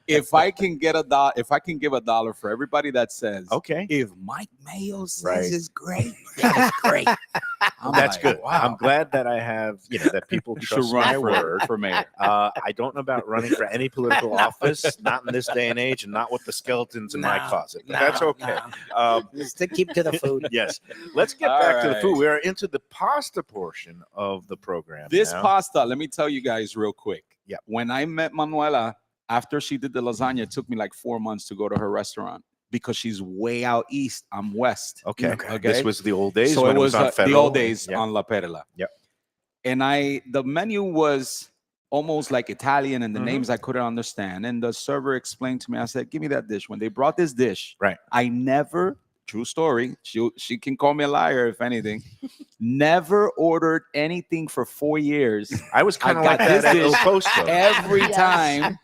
if I can give $1 for everybody that says, Okay. if Mike Mayo says Right. it's great, that's great. That's like, good. Wow. I'm glad that I have, that people You should trust my run word. for mayor. I don't know about running for any political office, not in this day and age, and not with the skeletons in my No, closet. But no, that's okay. no. Just to keep to the food. Yes. Let's get All back to the right. food. We are into the pasta portion of the program. This now. pasta, let me tell you guys real quick. Yeah. When I met Manuela, after she did the lasagna, it took me like 4 months to go to her restaurant because she's way out east. I'm west. Okay. Okay. This was the old days. So when it was on the Federal. old days Yeah. on La Perla. Yep. And the menu was almost like Italian, and the Mhm. names I couldn't understand. And the server explained to me, I said, give me that dish. When they brought this dish, Right. I never, true story, she can call me a liar if anything, never ordered anything for 4 years. I was kind of I like got that this at Il dish Posto. Every Yes. time.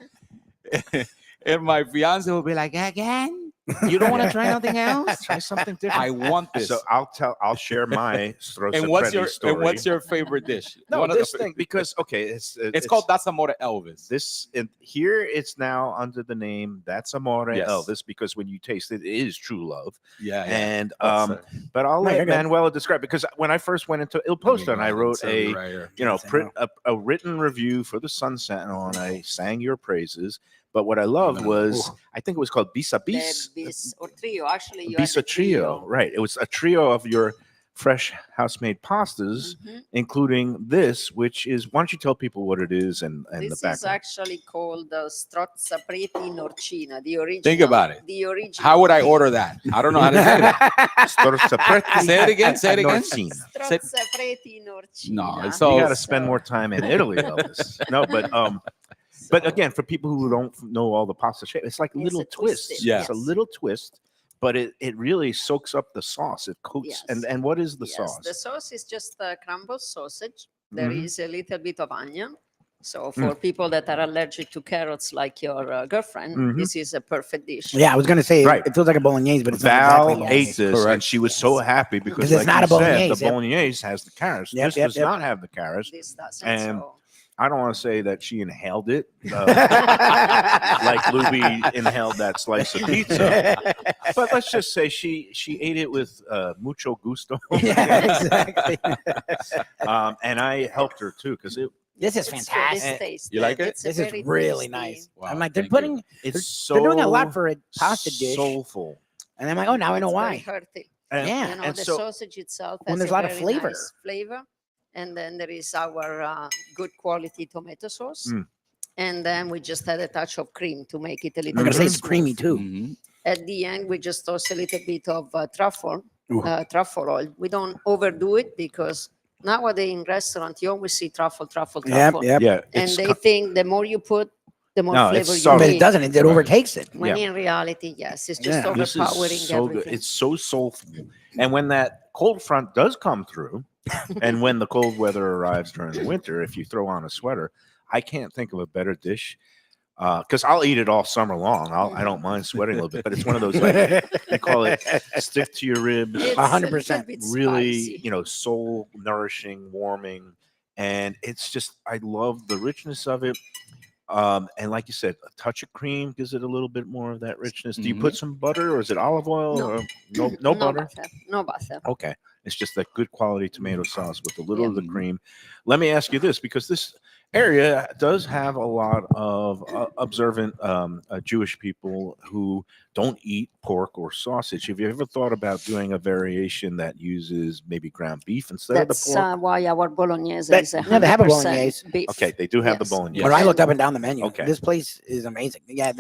And my fiance will be like, again? You don't want to try nothing else? Try something different. I want this. So I'll share my Strosa and what's your story. and what's your favorite dish? no, One of this the- thing because okay, it's called That's Amore Elvis. this here. It's now under the name That's Amore Yes. Elvis because when you taste it, it is true love. Yeah, And That's it. but I'll No, let you're good. Manuela describe because when I first went into Il Posto and I wrote a right here. Yes, I know. a written review for the Sun Sentinel and I sang your praises. But what I loved was I think it was called Bisa Bis. Bis or trio. Actually, you had Bisa the Trio, right? It was a trio of your fresh house-made pastas, Mhm. including this, which is. Why don't you tell people what it is and This the is background? actually called strozza preti norcina, the original. Think about it. The original. How would I order that? I don't know how to say that. Storza preti Say it again. Say it again. Norcina. Strozza preti norcina. No, it's You all- got to spend more time in Italy, Elvis. No, but again, for people who don't know all the pasta shape, it's like It's little a twists. twisted, Yeah. It's a yes. little twist, but it really soaks up the sauce. It coats. Yes. And what is the Yes, sauce? the sauce is just a crumbled sausage. There Mhm. is a little bit of onion. So for people that are allergic to carrots, like your girlfriend, Mhm. this is a perfect dish. Yeah, I was gonna say Right. it feels like a bolognese, but it's not Val exactly ate bolognese. this, and Correct. she was so happy because Because it's like not you a said, bolognese, the yep. bolognese has the carrots. Yep, This yep, does yep. not have the carrots. This doesn't. And so I don't want to say that she inhaled it like Lubie inhaled that slice of pizza, but let's just say she ate it with mucho gusto. Yeah, exactly. And I helped her too because This is it's fantastic. tasty. You like it? It's a This is very really tasty- nice. Wow, I'm like, they're thank you. putting, it's so they're doing a lot for a pasta dish, soulful. and I'm like, oh, now I know It's very why. hearty. And, Yeah. You know, and the so sausage itself When has there's a lot of very flavor. nice flavor, and then there is our good quality tomato sauce, Mm. and then we just add a touch of cream to make it a little. I'm gonna say bit it's creamy smooth. too. Mhm. At the end, we just toss a little bit of truffle, Ooh. truffle oil. We don't overdo it because nowadays in restaurant you always see truffle. Yep, yep. yeah, And it's they think the more you put, the more No, it's flavor subtle. But you it need. doesn't. It overtakes it. When Yeah. in reality, yes, it's just Yeah. this overpowering is so everything. good. It's so soulful. And when that cold front does come through, and when the cold weather arrives during the winter, if you throw on a sweater, I can't think of a better dish. Because I'll eat it all summer long. I don't mind sweating a little bit, but it's one of those like they call it stick to your ribs. It's 100%. a little bit Really, spicy. soul nourishing, warming, and it's just I love the richness of it. And like you said, a touch of cream gives it a little bit more of that richness. Do you put some butter or is it olive oil No. or no butter? No butter. Okay. It's just that good quality tomato sauce with a little of the Mhm. cream. Let me ask you this because this area does have a lot of observant Jewish people who don't eat pork or sausage. Have you ever thought about doing a variation that uses maybe ground beef instead That's of the pork? why our bolognese But- is no, they have a 100% bolognese. beef. Okay, they do have the Yes. bolognese. When I looked up and down the menu, Okay. this place is amazing. Yeah,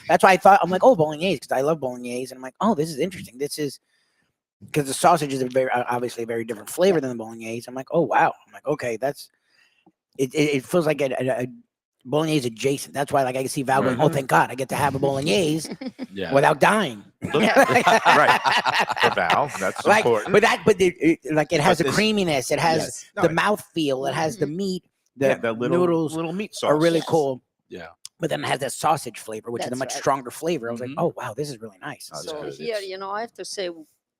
that's why I thought I'm like, oh, bolognese, because I love bolognese, and I'm like, oh, this is interesting. This is because the sausage is a very obviously a very different flavor than the bolognese. I'm like, oh wow. I'm like, okay, that's it feels like a bolognese adjacent. That's why like I can see Val going, oh, thank God, I get to have a bolognese Yeah. without dying. Right. For Val, that's Like, important. but it has But the this- creaminess. It has Yes. No, the mouth feel. It has the meat. The yeah, the little noodles little meat sauce are really Yes. cool. Yeah. But then it has that sausage flavor, which is a That's much right. stronger flavor. I was like, Mhm. oh wow, this is really nice. That's So good. here, I have to say,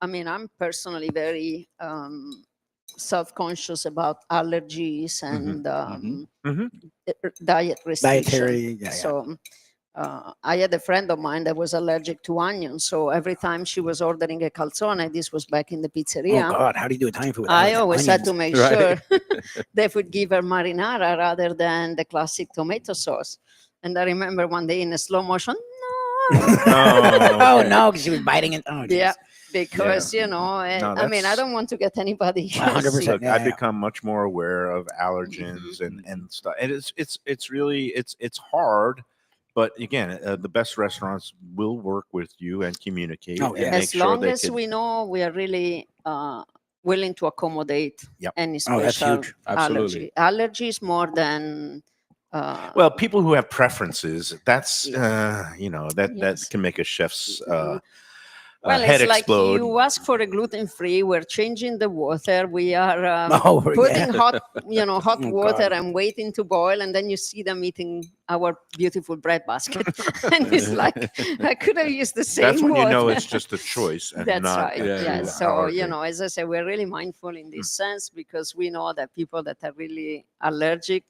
I mean, I'm personally very self-conscious about allergies and Mhm. diet restriction. Dietary, yeah. So I had a friend of mine that was allergic to onions. So every time she was ordering a calzone, this was back in the pizzeria. Oh God, how do you do Italian food? I always had to make Right. sure they would give her marinara rather than the classic tomato sauce. And I remember one day in a slow motion, no. Oh okay. no, because she was biting it. Oh, geez. Yeah. because you know, No, I mean, I that's- don't want to get anybody 100%. sick. Look, Yeah, I've yeah. become much more aware of allergens and stuff, and it's really it's hard. But again, the best restaurants will work with you and communicate Oh, and yeah. make As sure long they as can. we know we are really willing to accommodate Yep. any Oh, that's special huge. Absolutely. allergies more than Well, people who have preferences, that's that Yes. can make a chef's well, head it's like explode. you ask for a gluten-free. We're changing the water. We are Oh, putting yeah. hot Oh, water God. and waiting to boil, and then you see them eating our beautiful bread basket, and it's like I could have used the same. That's when you know water. it's just a choice and That's not right. a Yeah, Yeah. true So allergy. as I said, we're really mindful in this sense because we know that people that are really allergic,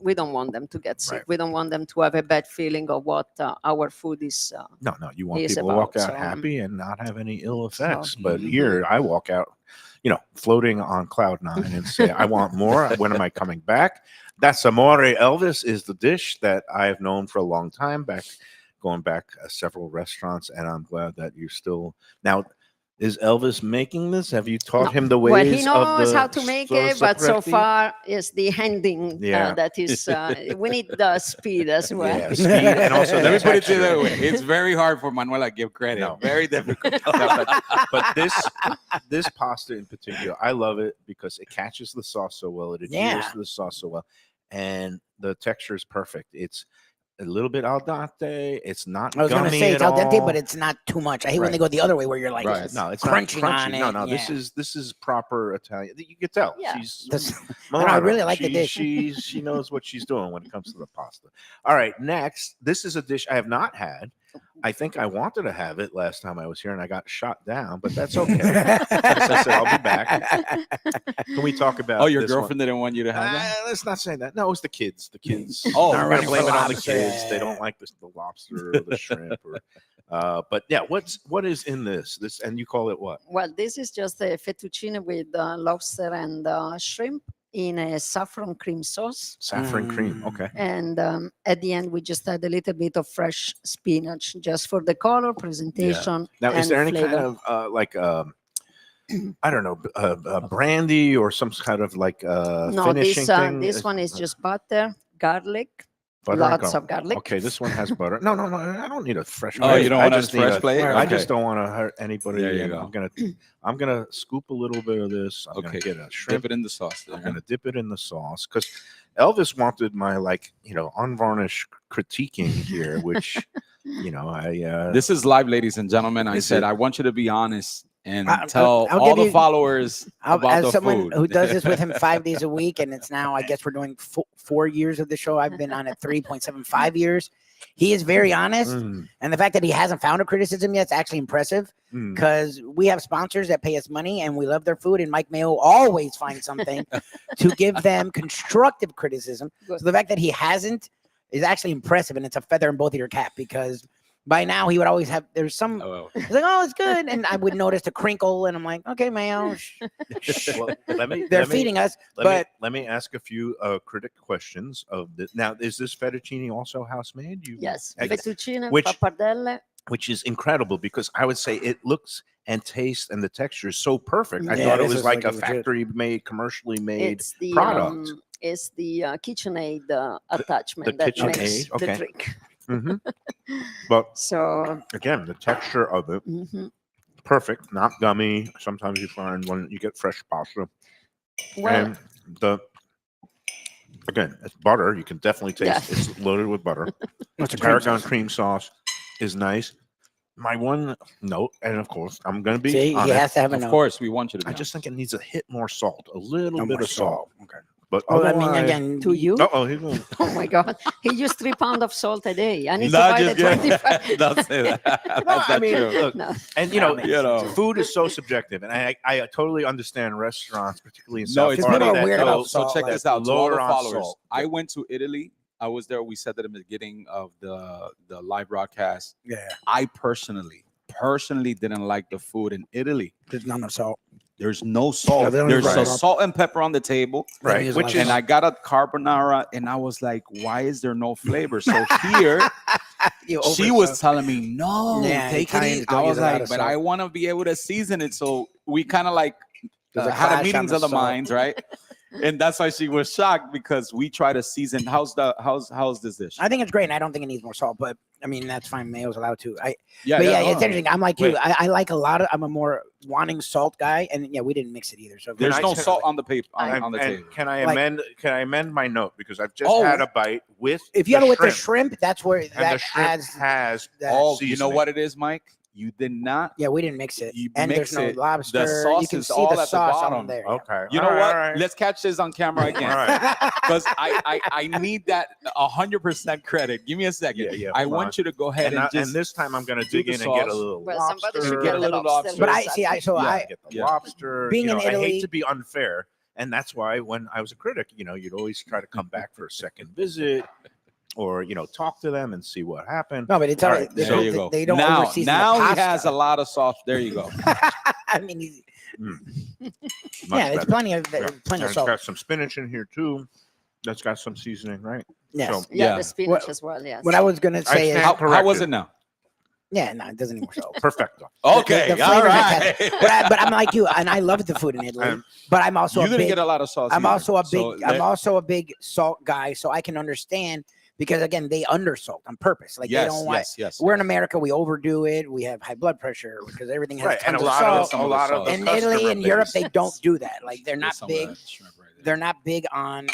we don't want them to get sick. Right. We don't want them to have a bad feeling of what our food is. No, you want is people to walk about, out so, happy and not have any ill effects. But mhm. here, I walk out, floating on cloud nine and say, I want more. When am I coming back? That's Amore Elvis is the dish that I have known for a long time, going back several restaurants, and I'm glad that you're still now. Is Elvis making this? Have you taught No. him the ways? Well, he of knows the how to make sauce it, but so separati? far it's the handing Yeah. that is. We need the speed as well. Yeah, speed and also the Let me put it to texture. that way. It's very hard for Manuela to give credit. No. Very difficult. No, but this pasta in particular, I love it because it catches the sauce so well. It adheres Yeah. to the sauce so well, and the texture is perfect. It's a little bit al dente. It's not. I was going to gummy say it's at al dente, all. but it's not too much. I hate when Right. they go the other way where you're like, Right. No, it's crunching not on crunchy. it. No, Yeah. this is proper Italian. You can tell Yeah. she's This- Milano. I really like the She dish. she knows what she's doing when it comes to the pasta. All right, next, this is a dish I have not had. I think I wanted to have it last time I was here, and I got shot down, but that's okay. As I said, I'll be back. Can we talk about? Oh, your this one? girlfriend didn't want you to have that? Let's not say that. No, it's the kids. The kids. Oh, I'm running gonna blame for it on the lobster. kids. They don't like the lobster or the shrimp. But yeah, what is in this? This, and you call it what? Well, this is just a fettuccine with lobster and shrimp in a saffron cream sauce. Saffron cream. Okay. And at the end, we just add a little bit of fresh spinach just for the color, presentation. Now, is and there any flavor. kind of I don't know, brandy or some kind of like No, finishing thing? this one is just butter, garlic, Butter and lots garlic. of garlic. Okay, this one has butter. No, I don't need a fresh. Oh, plate. you don't I want a just need fresh plate? I Okay. just don't want to hurt anybody. There you and go. I'm gonna scoop a little bit of this. I'm Okay. gonna get a shrimp. Dip it in the sauce. I'm There. gonna dip it in the sauce because Elvis wanted my unvarnished critiquing here, which I This is live, ladies and gentlemen. I Is said it? I want you to be honest and I'll tell give all the you- followers about as the someone food. who does this with him 5 days a week, and it's now, I guess we're doing 4 years of the show. I've been on it 3.75 years. He is very honest. Mm, And the fact that he hasn't found a criticism yet is actually impressive mm. because we have sponsors that pay us money and we love their food. And Mike Mayo always finds something to give them constructive criticism. So the fact that he hasn't is actually impressive. And it's a feather in both of your cap because by now he would always have, there's some, Oh, he's like, oh, it's good. And I would notice a crinkle and I'm like, okay, Mayo, Well, they're feeding us. But let me ask a few critic questions of this. Now, is this fettuccine also house made? Yes, I- fettuccine, which- pappardelle. which is incredible because I would say it looks and tastes and the texture is so perfect. I Yeah, thought it this was is like like a legit. factory made, commercially made. It's the product. It's the KitchenAid attachment that KitchenAid, makes okay. the trick. Mhm. But So again, the texture of it, mhm. perfect, not gummy. Sometimes you find when you get fresh pasta, well, and again, it's butter. You can definitely taste Yeah. it's loaded with butter. What's a cream Paragon sauce? cream sauce is nice. My one note, and of course, I'm going to be See, he honest, has to have a of note. course, we want you to be I just think it needs a hit more salt, a little No bit more of salt. Okay. But Oh, I mean, otherwise- again, to you? Oh, he's going. Oh my God, he used 3 pounds of salt a day. I need to Not buy the just 25. Don't say that. That's No, I not mean, true. look, No. and You know. food is so subjective, and I totally understand restaurants, particularly in No, South it's People Florida, are that weird go- about So salt, check like, this out. To all the lower on followers, salt. I went to Italy. I was there. We said that at the beginning of the live broadcast. yeah, I personally didn't like the food in Italy. there's none of salt. There's no salt. they don't There's use a salt. salt and pepper on the table. Right, use which a lot is And I got a carbonara, and I was like, "Why is there no flavor?" So here, You she was telling me, "No, Yeah, take it Italians easy." don't I use was a lot like, of "But salt. I want to be able to season it." So we kind of like There's a had clash a on meetings the of the salt. minds, right? And that's why she was shocked because we try to season. How's this dish? I think it's great, and I don't think it needs more salt. But I mean, that's fine. Mayo's allowed to. But yeah, it's interesting. I'm like you. Wait. I like a lot of. I'm a more wanting salt guy, and yeah, we didn't mix it either. So There's I no tell- salt on the paper And, on the and table. can I Like- amend? Can I amend my note because I've just Oh. had a bite with if you the have it with the shrimp, shrimp, that's where and the that shrimp adds. has that. Oh, you know seasoning. what it is, Mike? You did not. Yeah, we didn't mix it, You and mix there's no it. The lobster. sauce you can is see all the at the sauce on bottom. there. yeah. Okay, You know all right, what? all right. Let's catch this on camera again. All right. Because I need that 100% credit. Give me a second. Yeah, yeah, I hold want on. you to go ahead And, and, just and this time I'm going to do dig the in and get a sauce. little Well, somebody lobster. should Get a little lobster. But I Exactly. see. Yeah. I Get the Yeah. lobster. Being you in know, I Italy- hate to be unfair, and that's why when I was a critic, you'd always try to come back for a second visit, or talk to them and see what happened. no, but it's All all right, right. They, there don't, you go. they don't now overseason now the he pasta. has a lot of sauce. There you go. I mean, Much yeah, better. it's plenty of Yeah. plenty of And salt. It's got some spinach in here too. That's got some seasoning, right? Yes. So, Yeah, Yeah. the spinach What- as well. Yes. What I was gonna say is, stand- How was corrected. it now? yeah, no, it doesn't need more salt. Perfecto. Okay, the all flavor's right. fantastic. but I'm like you, and I love the food in Italy. Um, But I'm also You a didn't big. get a lot of sauce. I'm either. also a big. So I'm also a big salt guy, so I can understand because again, they undersalt on purpose. Like they yes, don't want. yes. We're in America. We overdo it. We have high blood pressure because everything has Right, and tons a of lot salt. of Some a of the lot of sauce. the In Italy customer and Europe, base- they don't do that. Like they're Get not some of big. that shrimp right there. They're not big on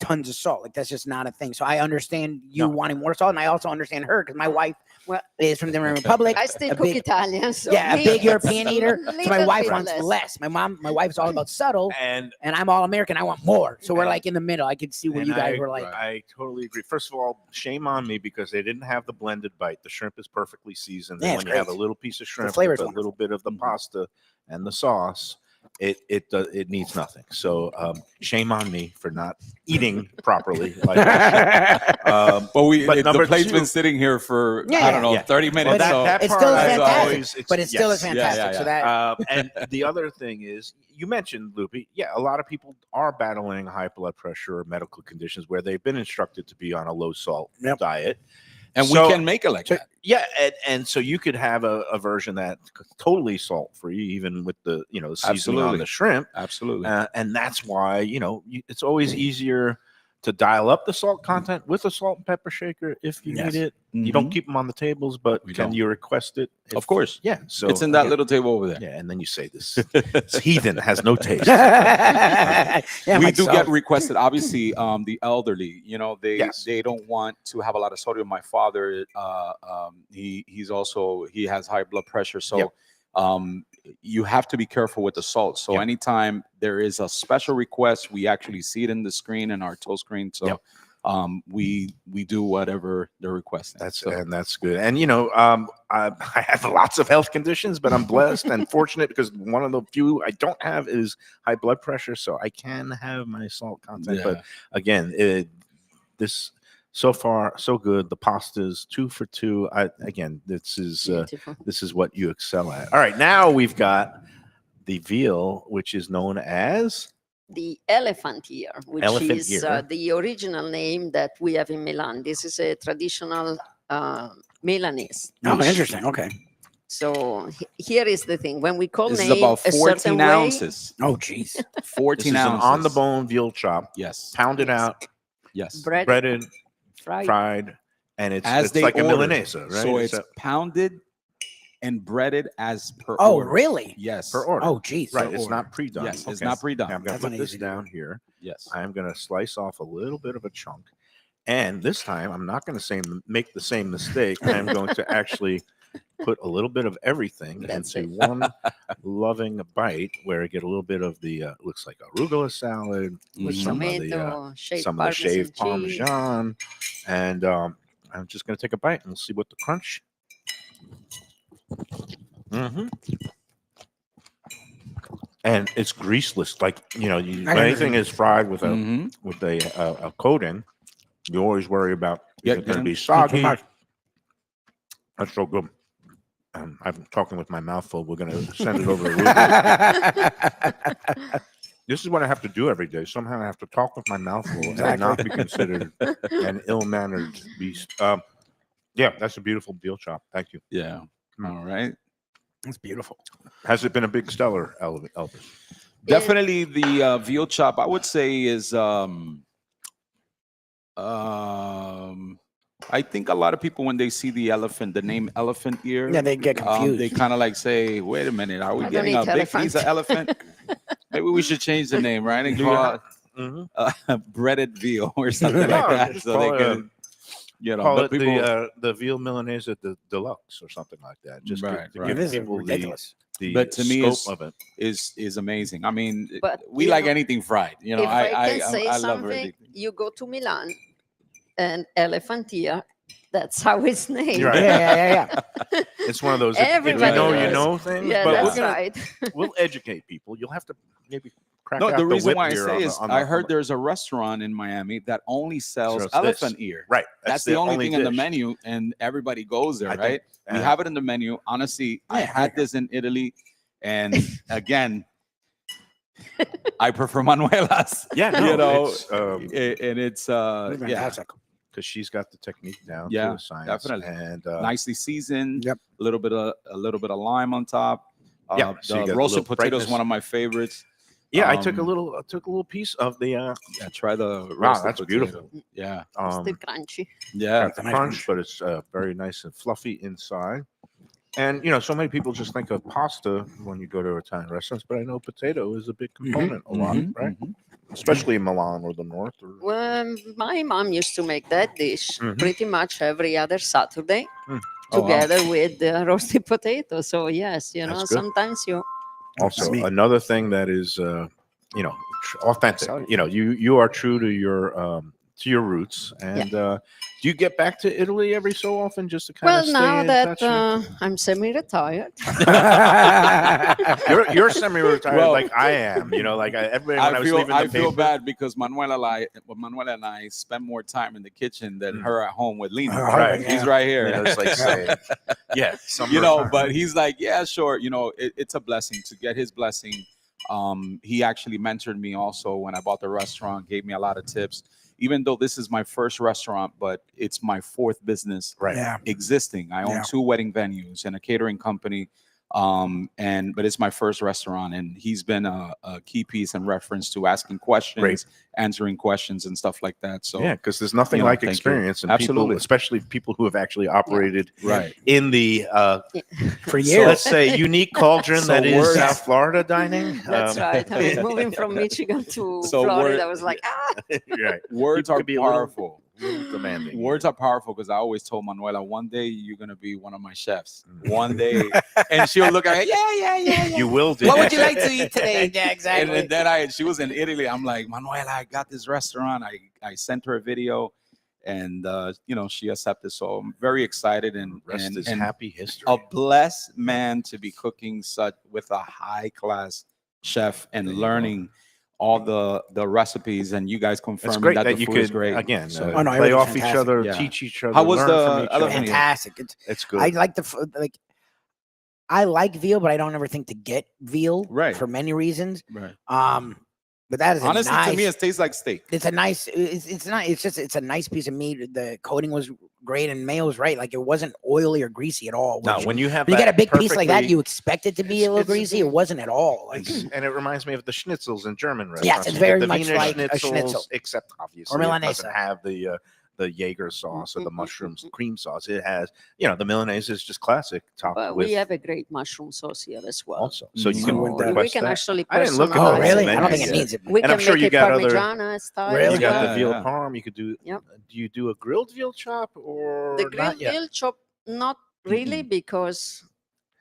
tons of salt. Like that's just not a thing. So I understand you No. wanting more salt, and I also understand her because my wife Well, is from the Dominican Republic. I still a cook big- Italian. So Yeah, a me, big it's European a eater. So my little wife bit wants less. My wife's all about subtle, And and I'm all American. I want more. So we're And- like in the middle. I could see where and you guys I, were like, I totally agree. First of all, shame on me because they didn't have the blended bite. The shrimp is perfectly seasoned. Yeah, And it's when you have a great. little piece of shrimp flavor's with a wonderful. little bit of the Mhm. pasta and the sauce, it needs nothing. So shame on me for not eating properly. Like I should. But the number plate's two- been sitting here for Yeah, I don't know yeah. 30 minutes. Well, so that it's part still I've fantastic, always- but it still is yes. fantastic. So that And the other thing is, you mentioned, Lubie, yeah, a lot of people are battling high blood pressure or medical conditions where they've been instructed to be on a low salt Yep. diet. and So- we can make it like So, that. yeah, and so you could have a version that's totally salt free, even with the the seasoning on Absolutely. the shrimp, Absolutely. and that's why it's always easier to dial up the salt content with a salt and pepper shaker if you Yes. need it. You don't keep them on the tables, but We can don't. you request it? Of course. Yeah. So It's in that again, little table over there. Yeah, and then you say this heathen has no taste. yeah, We like do salt. get requested. Obviously, the elderly, Yes. they don't want to have a lot of sodium. My father, he has high blood pressure, so Yep. you have to be careful with the salt. So Yep. anytime there is a special request, we actually see it in the screen in our toll screen. So Yep. we do whatever they're requesting. That's good. And I have lots of health conditions, but I'm blessed and fortunate because one of the few I don't have is high blood pressure, so I can have my salt content. Yeah. But again, this so far so good. The pasta's 2 for 2. This is what you excel at. All right, now we've got the veal, which is known as the elephant ear, which Elephant is ear. the original name that we have in Milan. This is a traditional Milanese Oh, dish. interesting. Okay. So here is the thing: when we call This is name about a 14 certain way, ounces. Oh, geez. 14 this is an ounces. on the bone veal chop, Yes. pounded Yes. out, Yes. breaded, fried. fried, and it's As they like a order. Milanese, right? So It's it's pounded and breaded as per Oh, order. really? Yes. per order. Oh, geez. Right, it's not pre-done. Yes, it's Okay. not pre-done. Okay, I'm going That's to put not this easy to do. down here. Yes. I'm going to slice off a little bit of a chunk. And this time, I'm not going to make the same mistake. I'm going to actually put a little bit of everything That's into one loving bite where I get a little bit of the, looks like arugula salad, with Mhm. some of the, Tomato, shaved some of the shaved Parmesan cheese. Parmesan. And I'm just going to take a bite and we'll see what the crunch. Mm-hmm. And it's greaseless, like when anything is fried with a Mhm. with a coating, you always worry about Yeah, it's going to yeah. be soggy. much. That's so good. I'm talking with my mouth full. We're going to send it over to Lubie. This is what I have to do every day. Somehow I have to talk with my mouth full and not be considered an ill-mannered beast. Yeah, that's a beautiful veal chop. Thank you. Yeah. All right. It's beautiful. Has it been a big seller, Elvis? Definitely the veal chop, I would say, is I think a lot of people, when they see the name elephant ear, Yeah, they get confused. they kind of like say, wait a minute, are we I don't getting eat a big elephant. piece of elephant? Maybe we should change the name, right? And call it breaded veal or something like that. Just So they call can, call but it people, the veal Milanese deluxe or something like that. Just Right, to right. give It is people ridiculous. the But to me, scope of it. is amazing. I mean, But, we you like know, anything fried. You know, if I can say I love something, everything. you go to Milan and elephant ear, that's how it's named. You're right. Yeah. It's one of those. If you Everybody know, you does. know things. Yeah, but that's we're gonna, right. we'll educate people. You'll have to maybe crack No, out the reason whip why I here say on is the- on I the- heard there's a restaurant in Miami that only sells Sells elephant this. ear. right. That's the only thing in the dish. menu, and everybody goes there, I right? think, We uh, have it in the menu. Honestly, I had this in Italy, and again, I prefer Manuela's. Yeah, no, you know, it's, and it's Fantastic. because she's got the technique down. Yeah, to a science, definitely. and nicely seasoned. Yep. A little bit of lime on top. Yeah, so you got the a roasted little potato is brightness. one of my favorites. yeah, I took a Um, little piece of the. Yeah, try the Wow, roasted that's potato. beautiful. Yeah, Still crunchy. yeah. got the crunch, but it's very nice and fluffy inside. And so many people just think of pasta when you go to Italian restaurants, but I know potato is a big component a lot, Mhm, right? mhm. Especially in Milan or the north. Or, Well, my mom used to make that dish Mhm. pretty much every other Saturday Mm. Oh, wow. together with the roasted potato. So yes, That's good. sometimes you also, Sweet. another thing that is, authentic. Sorry. You are true to your roots. And do you get back to Italy every so often just to kind well of stay now in that touch? I'm semi-retired. You're semi-retired Well, like I am. Like everybody when I was leaving the I feel paper. bad because Manuela and I spend more time in the kitchen than her at home with Lena. Right, He's right here. It's like saying, yeah, But he's like, yeah, sure. It's a blessing to get his blessing. He actually mentored me also when I bought the restaurant, gave me a lot of tips. Even though this is my first restaurant, but it's my fourth business right. Yeah. existing. I own Yeah. 2 wedding venues and a catering company. But it's my first restaurant, and he's been a key piece in reference to asking questions, Great. answering questions, and stuff like that. So Yeah, because there's nothing like thank you. experience, and Absolutely. people, especially people who have actually operated Right. in the For so years. let's say unique cauldron So that is words- South Florida dining. That's right. I mean, moving from Michigan to So Florida we're- was like, Right. words People are could be a little- powerful. Demanding. Words are powerful because I always told Manuela, one day you're gonna be one of my chefs. One day, and she'll look at me, yeah. You will do. What would you like to eat today? Yeah, exactly. And then she was in Italy. I'm like, Manuela, I got this restaurant. I sent her a video, and she accepted. So I'm very excited and Rest is and happy history. a blessed man to be cooking such with a high class chef and There you learning all the recipes, and you guys It's confirmed great that, that the you food is could great. again So- Oh, no, play everything's off each fantastic. other, Yeah. teach each other. How was learn the from each other. elephant ear? Fantastic. It's good. I like I like veal, but I don't ever think to get veal Right. for many reasons. Right. But that is Honestly, nice, to me, it tastes like steak. it's a nice. It's not. It's a nice piece of meat. The coating was great, and Mayo's right. Like it wasn't oily or greasy at all. Now, which- when you have when you that get a big piece like that, perfectly- you expect it to be a little greasy. It wasn't at all. Like and it reminds me of the schnitzels in German restaurants. Yes, it's You get very the much Wiener like a schnitzels, schnitzel. except obviously Or it Milanese. doesn't have the Jaeger sauce or the mushrooms cream sauce. It has, the Milanese is just classic topped but with we have a great mushroom sauce here as well. also. So you So can we request can that. actually I didn't look at personalize oh, the really? menu I don't think it yet. needs it. We And can I'm sure make you it got other- Parmigiana style. Really? You as got well. the veal Yeah. parm. You could do. Yep. Do you do a grilled veal chop or The not grilled yet? veal chop, not really, because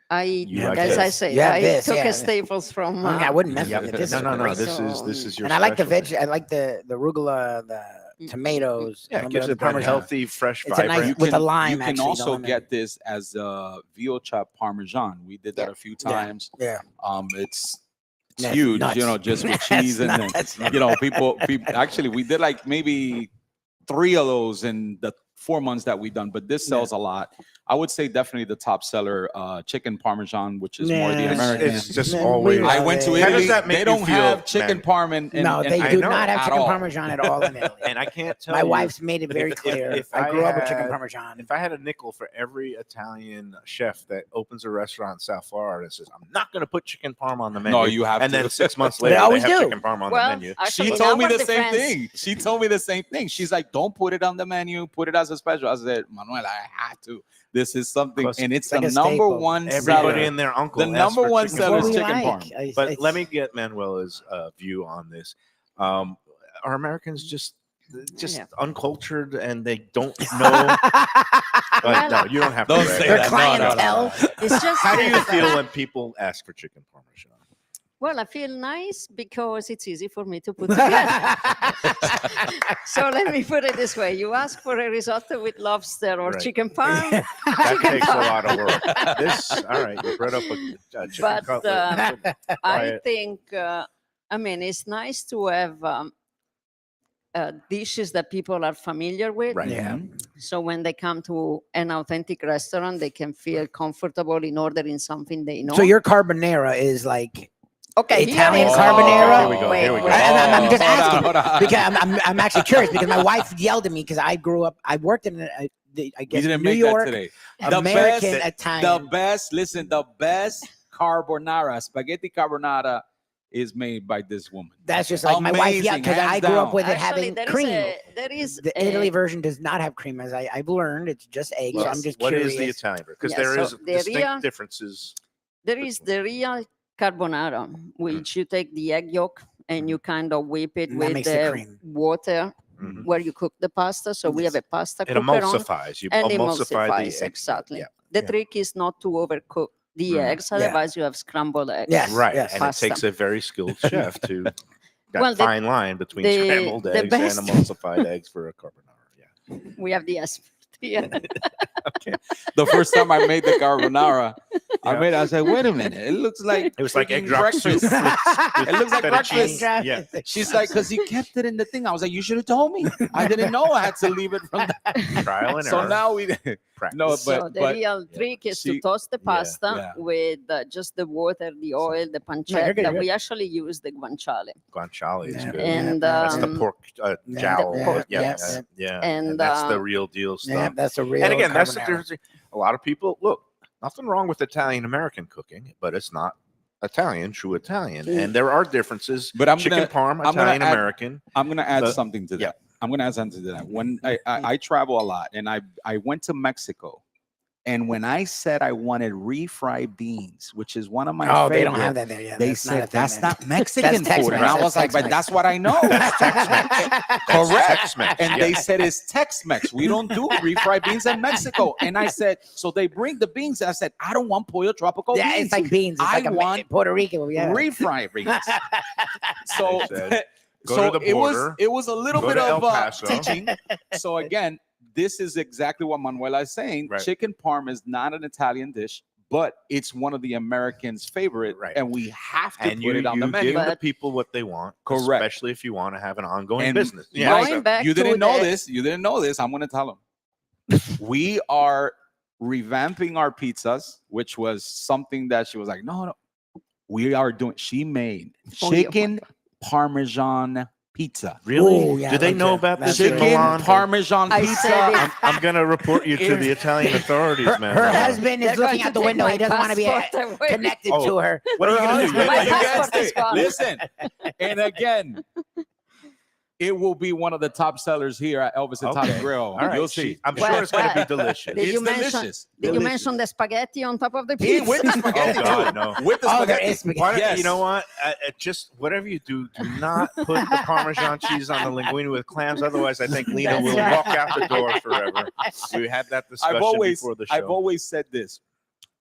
You like as I this. say, Yeah, I this, took yeah. a staples from. I wouldn't mess Yep. with it. This no, is no. great. This So- is your. And I like the specialty. veg. I like the arugula, the tomatoes. Yeah, a it little gives bit it of that Parmesan. healthy, fresh, It's a nice- vibrant. with the lime, You can actually, the also lemon. get this as a veal chop parmesan. We did that a few times. Yeah. It's That's huge, nuts. just with That's cheese and then nuts. people actually we did like maybe 3 of those in the 4 months that we done, but this sells a lot. I would say definitely the top seller, chicken parmesan, which is more the Nah, American. It's just Man, always. we I love went to it. How does Italy. that make They you don't feel, have chicken man? parm in No, they I do know, not have at chicken all. parmesan at all in Italy. And I can't tell My you. wife's made it very if- clear. if I grew up with chicken had- parmesan. If I had a nickel for every Italian chef that opens a restaurant in South Florida and says, "I'm not going to put chicken parm on the menu," No, you have and to. then 6 months They later they always have do. chicken parm on Well, the menu. actually, She in told me our the same defense- thing. She told me the same thing. She's like, "Don't put it on the menu. Put it as a special." I said, "Manuel, I have to. This is something, Plus, and it's it's like the a number staple. one Everybody seller. and their uncle. The asks number for one chicken seller It's is what parm. we chicken like. parm. But let me get Manuela's view on this. Are Americans just Yeah. uncultured and they don't know? But no, you don't have Don't to. say brag. Their that. clientele. It's just How do you feel when people ask for chicken parmesan? well, I feel nice because it's easy for me to put together. So let me put it this way: you ask for a risotto with lobster or Right. chicken parm, That takes a lot of work. All right, you brought up a chicken But, cutlet. Try I it. think. I mean, it's nice to have dishes that people are familiar with. Right. Yeah. So when they come to an authentic restaurant, they can feel comfortable in ordering something they know. So your carbonara is like okay? Italian here is- carbonara? Here we go, here we go. I'm just Hold on, asking hold on. because I'm actually curious because my wife yelled at me because I grew up. I worked in I We guess didn't New make York, that today. American the Italian. best. Listen, the best carbonara, spaghetti carbonara, is made by this woman. That's just like my wife. Yeah, Amazing, because I hands grew up down. with it Actually, having there is cream. there is The a- Italy version does not have cream, as I've learned. It's just eggs. So Yes. I'm just What curious. is the Italian? Because Yeah, there so is the distinct real- differences. There is the real carbonara, which you take the egg yolk and you kind of whip it And that with makes the the cream. water Mhm. where you cook the pasta. So we have a pasta It cooker on, emulsifies. You and emulsify the emulsifies egg. exactly. Yeah. The yeah. trick is not to overcook the Mm. eggs, otherwise you have scrambled eggs. Yes. Right. yes. And Pasta. it takes a very skilled chef to that Well, fine line between the- scrambled the eggs best- and emulsified eggs for a carbonara. Yeah. We have the S. Yeah. The first time I made the carbonara, Yeah. I said, "Wait a minute, it looks like It was like egg freaking drop soup. breakfast." It looks like Fettuccine. breakfast. Yeah. She's like, "Cause he kept it in the thing." I was like, "You should have told me. I didn't know I had to leave it from that." Trial and So error. now we Practice. no, So but the but real trick is she- to toast the pasta yeah. with just the water, the oil, the you're pancetta. good, you're We actually use the guanciale. guanciale is Yeah. good. And That's the um, pork Yeah, jowl. the part. pork, Yeah, yes. yeah. And, that's the uh, real deal stuff. Yeah, that's a real. And again, that's the carbonara. difference. A lot of people look. Nothing wrong with Italian American cooking, but it's not Italian, true Italian, and there are differences. But I'm chicken gonna- parm, I'm gonna Italian add- American. I'm gonna add The- something to that. yeah. I'm gonna add something to that. When I travel a lot, and I went to Mexico, and when I said I wanted refried beans, which is one of my Oh, favorite, they don't have that there. Yeah, they that's not a said thing that's there. not Mexican food, Tex-Mex. and I That's was like, but Tex-Mex. that's what I know. That's Correct. Tex-Mex, And yeah. they said it's Tex-Mex. We don't do refried beans in Mexico. And I said, so they bring the beans. I said, I don't want pollo tropical Yeah, beans. it's like beans. It's I like a want Puerto Rican. Yeah. refried beans. So, They said, go so to the it was border, it was a little go bit to El of Paso. teaching. So again, this is exactly what Manuela is saying. Right. Chicken parm is not an Italian dish, but it's one of the Americans' favorite, Right. and we have to and put it on the you menu. give the But- people what they want, Correct. especially if you want to have an ongoing And business. Mike, Going back you to didn't know the- this. You didn't know this. I'm going to tell them. We are revamping our pizzas, which was something that she was like, no. We are doing. She made Oh, yeah. chicken parmesan pizza. Really? Ooh, yeah, Do they like know that. about That's this in great. Chicken Milan? parmesan I pizza. said it. I'm going to report you to the Italian authorities, man. Her husband is They're going looking to out the take window. my He doesn't want to be passport away. connected Oh. to her. What are you going to do? My You passport guessed is it. gone. Listen, and again, it will be one of the top sellers here at Elvis Italian Okay. Grill. All right. You'll see. I'm Well, sure it's going to be well, delicious. Did It's you mention? delicious. Did you Delicious. mention the spaghetti on top of the Yeah, pizza? with the Oh, spaghetti. God, no. With the Oh, there spaghetti. is spaghetti. Why don't, Yes. You know what? Just whatever you do, do not put the Parmesan cheese on the linguine with clams. Otherwise, I think Lena That's will right. walk out the door forever. We had that discussion before the show. I've always said this.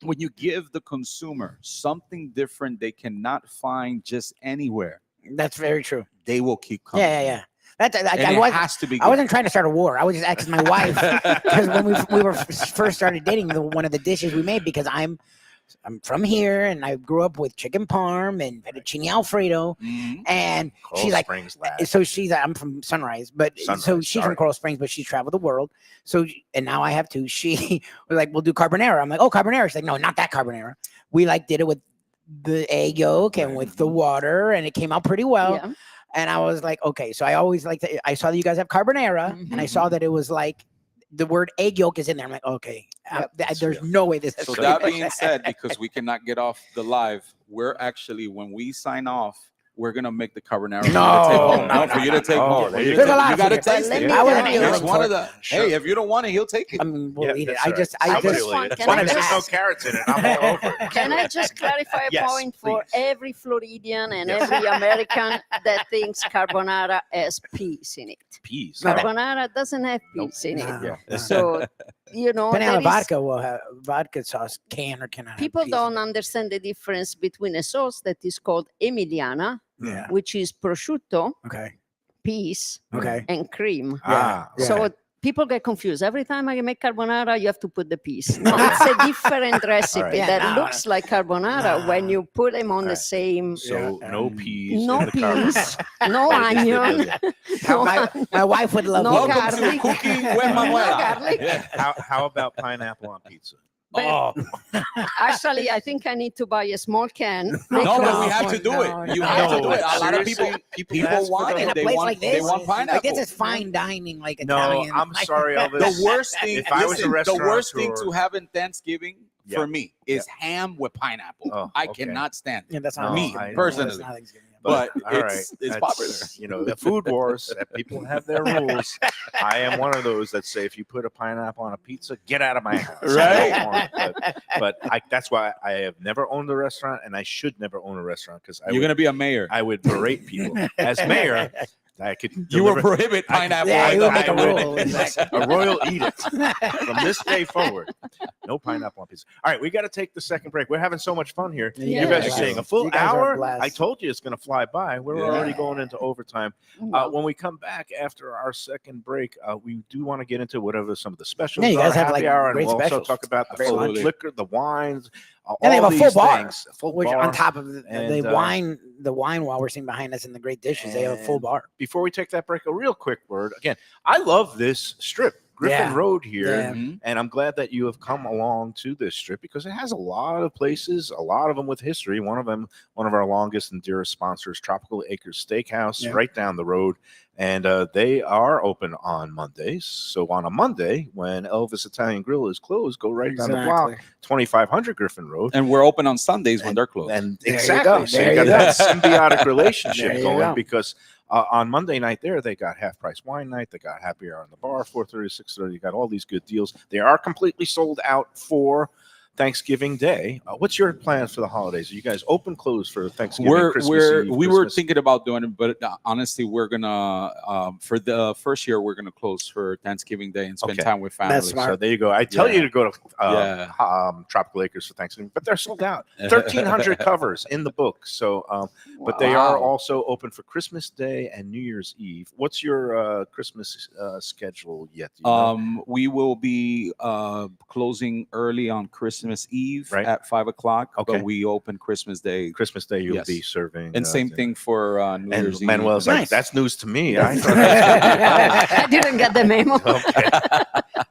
When you give the consumer something different they cannot find just anywhere, That's very true. they will keep coming. Yeah. That's And I it was. has to be I good. wasn't trying to start a war. I was just asking my wife because when we were first started dating, one of the dishes we made because I'm I'm from here, and I grew up with chicken parm and fettuccine Alfredo. Mhm. And Coral she's like, Springs lad. so she's, I'm from Sunrise, but so Sunrise, she's sorry. from Coral Springs, but she's traveled the world. So, and now I have two. She was like, we'll do carbonara. I'm like, oh, carbonara. She's like, no, not that carbonara. We like did it with the egg yolk and with the water, and it came out pretty well. Yeah. And I was like, okay. So I always like to, I saw that you guys have carbonara, and I saw that it was like the word egg yolk is in there. I'm like, okay, there's no way this is So good. that being said, because we cannot get off the live, we're actually, when we sign off, we're gonna make the carbonara for you to take home. there you There's go. a lot You of gotta food. taste Let it. me I wasn't tell feeling you. It's one of for the. Hey, if you don't want it, he'll take it. I mean, we'll Yeah, eat it. that's I all just, right. I I'll just, deal with it. Can As long I as there's no just- carrots in it, I'm all over it. Can I just clarify a Yes, point for please. every Floridian and Yes. every American that thinks carbonara has peas in it? Peas. Carbonara doesn't have Nope. peas in it. No, Yeah. So, you know, banana there is- vodka will have vodka sauce can or cannot. have people peas in don't it. understand the difference between a sauce that is called Emiliana, Yeah. which is prosciutto, Okay. peas, Okay. and cream. Ah, Yeah. So people get confused. Every time I make carbonara, you have to put the peas. No, it's a different recipe right. Yeah, that no, looks like carbonara when no. you put them on the Right. same. so no peas. No in the carbonara. peas, no But it is the onion, onion. no, my wife would love No it. Welcome to garlic. Cooking with No Manuela. garlic. Yeah. How about pineapple on pizza? But Oh, actually, I think I need to buy a small can. No, but we because- have to do it. You have to do it. A lot of people seriously? ask for want the- In a it. They place want like they this, want pineapple. like this is fine dining, like No, Italian. I'm like- sorry, Elvis. The worst thing, If I was a listen, the worst thing restaurateur- to have in Thanksgiving Yeah. for me is ham with pineapple. Oh, I okay. cannot stand it. Yeah, that's No, not Me, Thanksgiving. personally. That's not Thanksgiving. But all it's that's, popular. You know, the food wars. People have their rules. I am one of those that say if you put a pineapple on a pizza, get out of my house. Right. I don't want it. But that's why I have never owned a restaurant, and I should never own a restaurant because You're gonna be a mayor. I would berate people as mayor. I could You will deliver- prohibit I could- pineapple. Yeah, on he the would make a menu. rule. Exactly. a royal edict from this day forward. No pineapple on pizza. All right, we got to take the second break. We're having so much fun here. Yeah. You guys are Yes. saying a full You guys are a hour. blast. I told you it's going to fly by. We're Yeah. already going into overtime. Well, When we come back after our second break, we do want to get into whatever some of the specials Yeah, you are, guys have, happy like, hour, and great we'll also specials. talk about the Very full much. liquor, the wines, And they all have a full these bar, things. A full which bar. on top of the And, the wine while we're seeing behind us in the great dishes, they have a full And bar. Before we take that break, a real quick word. Again, I love this strip, Griffin Yeah. Road here. Yeah. Mhm. And I'm glad that you have come along to this strip because it has a lot of places, a lot of them with history. One of them, one of our longest and dearest sponsors, Tropical Acres Steakhouse, Yeah. right down the road. And they are open on Mondays. So on a Monday, when Elvis Italian Grill is closed, go right down the block, 2500 Griffin Road. And we're open on Sundays when they're closed. And There you exactly, go. so There you got you that go. symbiotic relationship There you going go. because on Monday night there they got half price wine night, they got happy hour in the bar, 4:30, 6:30. You got all these good deals. They are completely sold out for Thanksgiving Day. What's your plans for the holidays? Are you guys open, closed for Thanksgiving? Christmas Eve, we were Christmas? thinking about doing it, but honestly, we're gonna for the first year we're gonna close for Thanksgiving Day and spend Okay. time with family. That's smart. So there you go. I tell Yeah. you to go to Yeah. Tropical Acres for Thanksgiving, but they're sold out. 1,300 covers in the book. So, but they are Wow. also open for Christmas Day and New Year's Eve. What's your Christmas schedule yet? Do you know? We will be closing early on Christmas Eve Right. at 5 o'clock. Okay. But we open Christmas Day, Christmas Day you'll yes. be serving, and same dinner. thing for New And Year's Eve. Manuel's like, Nice. that's news to me. I thought that's I didn't get the memo. okay.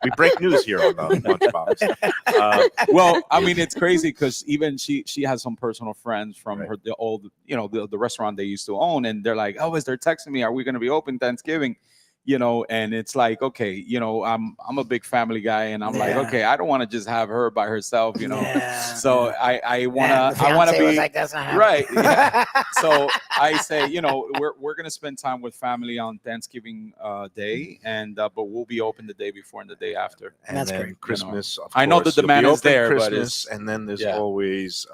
We break news here on the Lunchbox. Well, I mean, it's crazy because even she has some personal friends from Right. her the old, the restaurant they used to own, and they're like, "Oh, they're texting me, are we going to be open Thanksgiving?" And it's like, okay, I'm a big family guy, and I'm like, Yeah. okay, I don't want to just have her by herself, Yeah. So I Yeah, wanna the I wanna fiancé was be like, that's not right. happening. So I say, we're gonna spend time with family on Thanksgiving Day, and but we'll be open the day before and the day after. And That's then great. Christmas. Of I know course, the you'll be demand is open there, but Christmas, it's- and then there's yeah. always,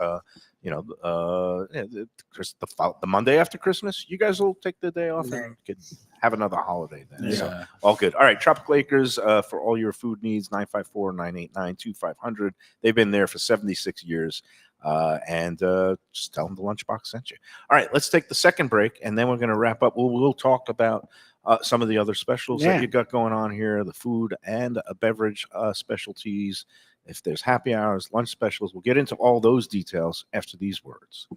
the Monday after Christmas. You guys will take the day off and could have another holiday then. So Yeah. all good. All right, Tropical Acres for all your food needs. 954-989-2500. They've been there for 76 years. And just tell them the Lunchbox sent you. All right, let's take the second break, and then we're going to wrap up. We'll talk about some of the other specials Yeah. that you got going on here, the food and beverage specialties. if there's happy hours, lunch specials. We'll get into all those details after these words.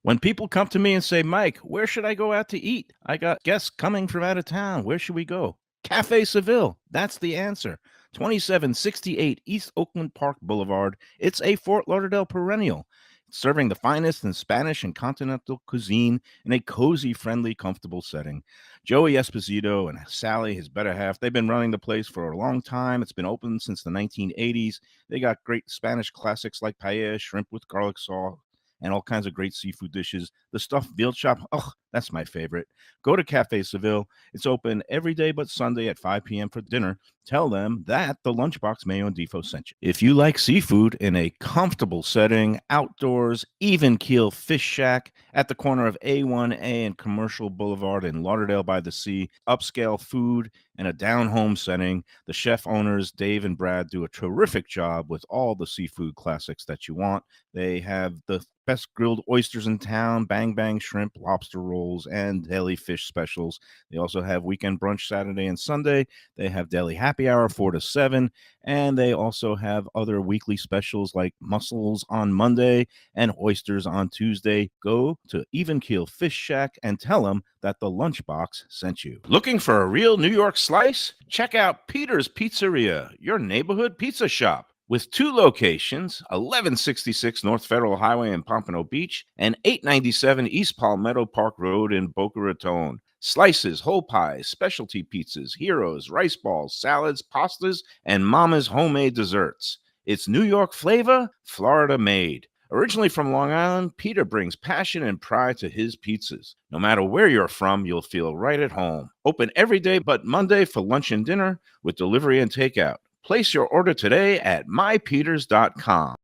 When people come to me and say, Mike, where should I go out to eat? I got guests coming from out of town. Where should we go? Cafe Seville. That's the answer. 2768 East Oakland Park Boulevard. It's a Fort Lauderdale perennial, serving the finest in Spanish and continental cuisine in a cozy, friendly, comfortable setting. Joey Esposito and Sally, his better half, they've been running the place for a long time. It's been open since the 1980s. They got great Spanish classics like paella, shrimp with garlic sauce, and all kinds of great seafood dishes. The stuffed veal chop, that's my favorite. Go to Cafe Seville. It's open every day but Sunday at 5 p.m. for dinner. Tell them that the Lunchbox Mayo and Defo sent you. If you like seafood in a comfortable setting, outdoors, even keel fish shack at the corner of A1A and Commercial Boulevard in Lauderdale by the Sea, upscale food in a down-home setting, the chef owners, Dave and Brad, do a terrific job with all the seafood classics that you want. They have the best grilled oysters in town, bang bang shrimp, lobster rolls, and deli fish specials. They also have weekend brunch Saturday and Sunday. They have deli happy hour 4 to 7, and they also have other weekly specials like mussels on Monday and oysters on Tuesday. Go to Even Keel Fish Shack and tell them that the Lunchbox sent you. Looking for a real New York slice? Check out Peter's Pizzeria, your neighborhood pizza shop. With 2 locations, 1166 North Federal Highway in Pompano Beach and 897 East Palmetto Park Road in Boca Raton. Slices, whole pies, specialty pizzas, heroes, rice balls, salads, pastas, and Mama's homemade desserts. It's New York flavor, Florida made. Originally from Long Island, Peter brings passion and pride to his pizzas. No matter where you're from, you'll feel right at home. Open every day but Monday for lunch and dinner with delivery and takeout. Place your order today at mypeters.com.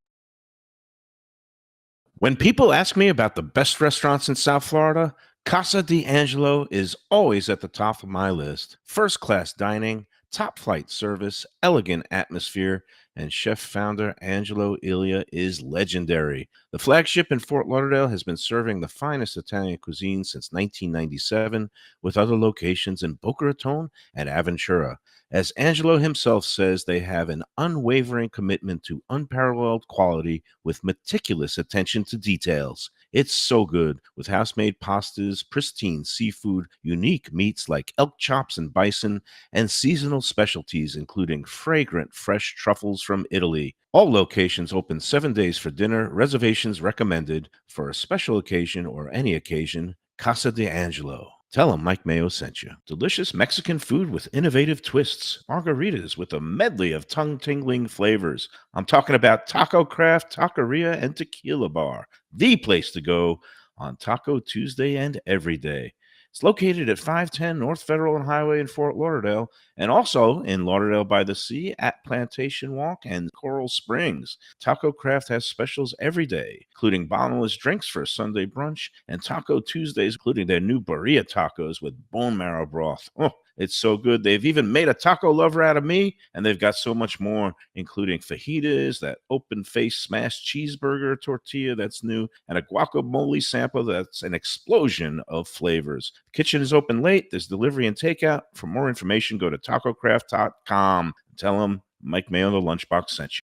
When people ask me about the best restaurants in South Florida, Casa D'Angelo is always at the top of my list. First-class dining, top-flight service, elegant atmosphere, and chef-founder Angelo Ilia is legendary. The flagship in Fort Lauderdale has been serving the finest Italian cuisine since 1997, with other locations in Boca Raton and Aventura. As Angelo himself says, they have an unwavering commitment to unparalleled quality with meticulous attention to details. It's so good, with house-made pastas, pristine seafood, unique meats like elk chops and bison, and seasonal specialties including fragrant fresh truffles from Italy. All locations open 7 days for dinner. Reservations recommended. For a special occasion or any occasion, Casa D'Angelo. Tell them Mike Mayo sent you. Delicious Mexican food with innovative twists. Margaritas with a medley of tongue-tingling flavors. I'm talking about Taco Craft, Taqueria, and Tequila Bar. The place to go on Taco Tuesday and every day. It's located at 510 North Federal and Highway in Fort Lauderdale, and also in Lauderdale by the Sea at Plantation Walk and Coral Springs. Taco Craft has specials every day, including bottomless drinks for a Sunday brunch, and Taco Tuesdays, including their new birria tacos with bone marrow broth. Oh, it's so good. They've even made a taco lover out of me, and they've got so much more, including fajitas, that open-face smashed cheeseburger tortilla that's new, and a guacamole sampler that's an explosion of flavors. The kitchen is open late. There's delivery and takeout. For more information, go to tacocraft.com. Tell them Mike Mayo, the Lunchbox, sent you.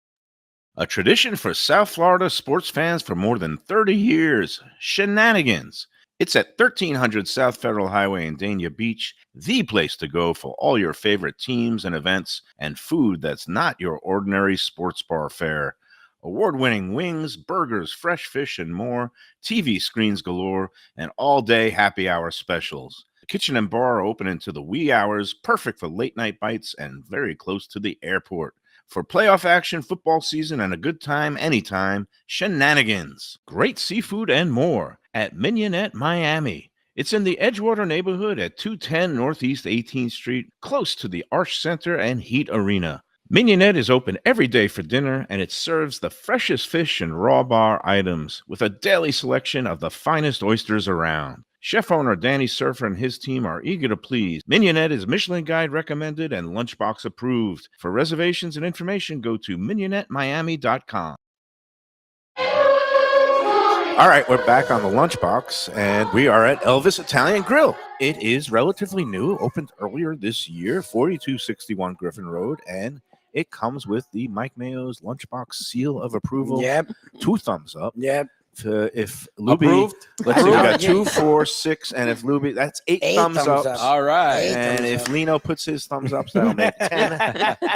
A tradition for South Florida sports fans for more than 30 years. Shenanigans. It's at 1300 South Federal Highway in Dania Beach, the place to go for all your favorite teams and events and food that's not your ordinary sports bar fare. Award-winning wings, burgers, fresh fish, and more, TV screens galore, and all-day happy hour specials. The kitchen and bar are open into the wee hours, perfect for late-night bites and very close to the airport. For playoff action, football season, and a good time anytime, Shenanigans. Great seafood and more at Mignonette Miami. It's in the Edgewater neighborhood at 210 Northeast 18th Street, close to the Arch Center and Heat Arena. Mignonette is open every day for dinner, and it serves the freshest fish and raw bar items with a daily selection of the finest oysters around. Chef owner Danny Surfer and his team are eager to please. Mignonette is Michelin Guide recommended and Lunchbox approved. For reservations and information, go to mignonnettemiami.com. All right, we're back on the Lunchbox, and we are at Elvis Italian Grill. It is relatively new, opened earlier this year, 4261 Griffin Road, and it comes with the Mike Mayo's Lunchbox seal of approval. Yep. 2 thumbs up. Yep. If Lubie, Approved? let's see, we got Approved. 2, 4, 6, and if Lubie, that's 8 thumbs up. All right. And if Lino puts his thumbs up, that'll make 10.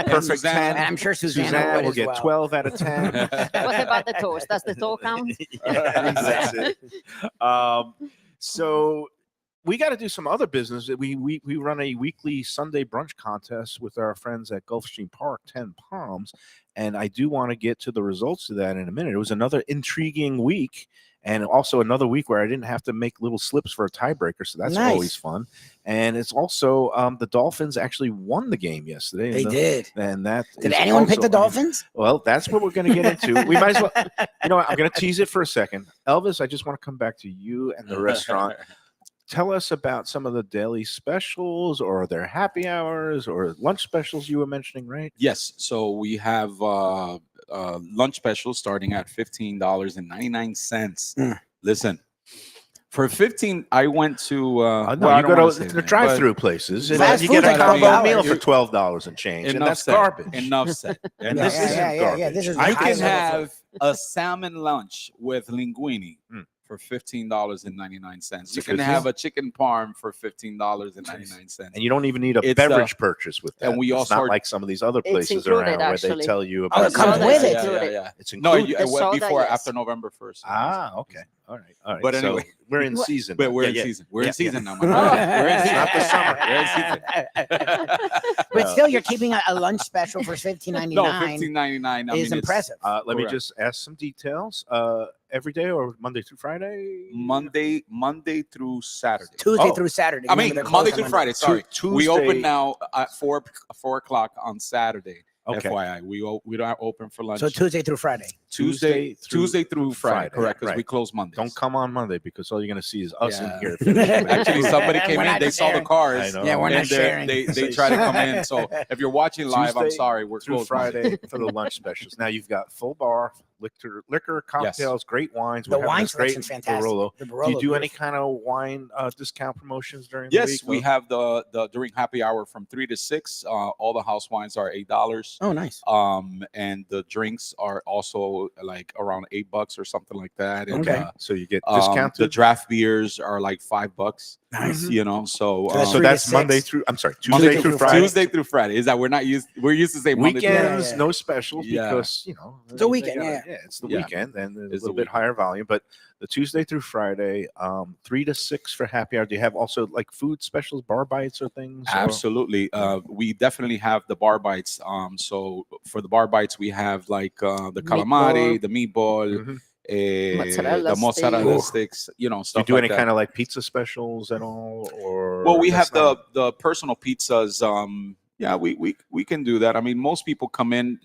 Perfect Suzanne. 10. And I'm sure Susanna Suzanne would will as get well. 12 out of 10. What about the toast? Does the toast count? That's it. So we got to do some other business. We run a weekly Sunday brunch contest with our friends at Gulfstream Park, 10 Palms, and I do want to get to the results of that in a minute. It was another intriguing week, and also another week where I didn't have to make little slips for a tiebreaker, so that's Nice. always fun. And it's also the Dolphins actually won the game yesterday. They did. And that Did is anyone pick also- the Dolphins? Well, that's what we're going to get into. We might as well. You know what? I'm going to tease it for a second. Elvis, I just want to come back to you and the restaurant. Tell us about some of the daily specials or their happy hours or lunch specials you were mentioning, right? Yes. So we have lunch specials starting at $15.99. Mm. Listen, for 15, I went to. No, well, I you don't go wanna to say the that, drive-through places, and Fast you get a food's like combo $12. meal for $12 and change, and Enough that's said. garbage. Enough said. And Yeah, this yeah, isn't yeah, yeah, garbage. yeah. This is I high can level have a salmon lunch with linguine Mm. for $15.99. You a can good have deal. a chicken parm for $15.99. And you don't even need a It's, beverage purchase with that. and we it's also not are- like some of these other It's places included, around where they actually. tell you Oh, about it comes soda with is it. included. It's No, included. it The went soda, before yes. after November 1st. Okay. All right. But So anyway. we're in What- season. But we're Yeah, in yeah. season. We're Yeah, in season yeah. now. My man. We're in season. Not the summer. We're in season. But still, you're keeping a lunch special for $15.99. No, $15.99. I mean, is impressive. Let me Correct. just ask some details. Every day or Monday through Friday? Monday through Saturday. Tuesday Oh. through Saturday. I mean, Remember, they're Monday closed through on Friday. Sorry, Tuesday- we open now at 4 o'clock on Saturday. Okay. FYI, we don't open for lunch. So Tuesday through Friday. Tuesday through Friday, correct? Because right. we close Monday. Don't come on Monday because all you're going to see is us in Yeah. here. Actually, somebody came We're in. not They saw the sharing. cars. I know. Yeah, we're and not sharing. They try to come in. So if you're watching live, I'm Tuesday sorry. We're through closed Monday. Friday for the lunch specials. Now you've got full bar, liquor, cocktails, great wines. The We're having wine this great selection's fantastic. Barolo. The Do Barolo, you do any beautiful. kind of wine discount promotions during the Yes, week? we have the during happy hour from 3 to 6. All the house wines are $8. Oh, nice. And the drinks are also like around $8 or something like that. And, Okay, so you get the discounted. draft beers are like $5. Nice. You know, so So that's So 3 to that's 6. Monday through. I'm sorry, Monday Tuesday through Friday. Tuesday through Friday. Is that we're used to say Monday through Friday. Weekends, Yeah. no specials Yeah. because It's a weekend, yeah. it's the Yeah. weekend and there's It's a little the bit higher volume. But the Tuesday through Friday, 3 to 6 for happy hour. Do you have also like food specials, bar bites or things? or- Absolutely. We definitely have the bar bites. So for the bar bites, we have like the calamari, Meatball. the meatball, Mhm. Mozzarella the mozzarella sticks. sticks, you know, Do you stuff do like any that. kind of like pizza specials at all? Or Well, we that's have not- the personal pizzas. Yeah, we can do that. I mean, most people come in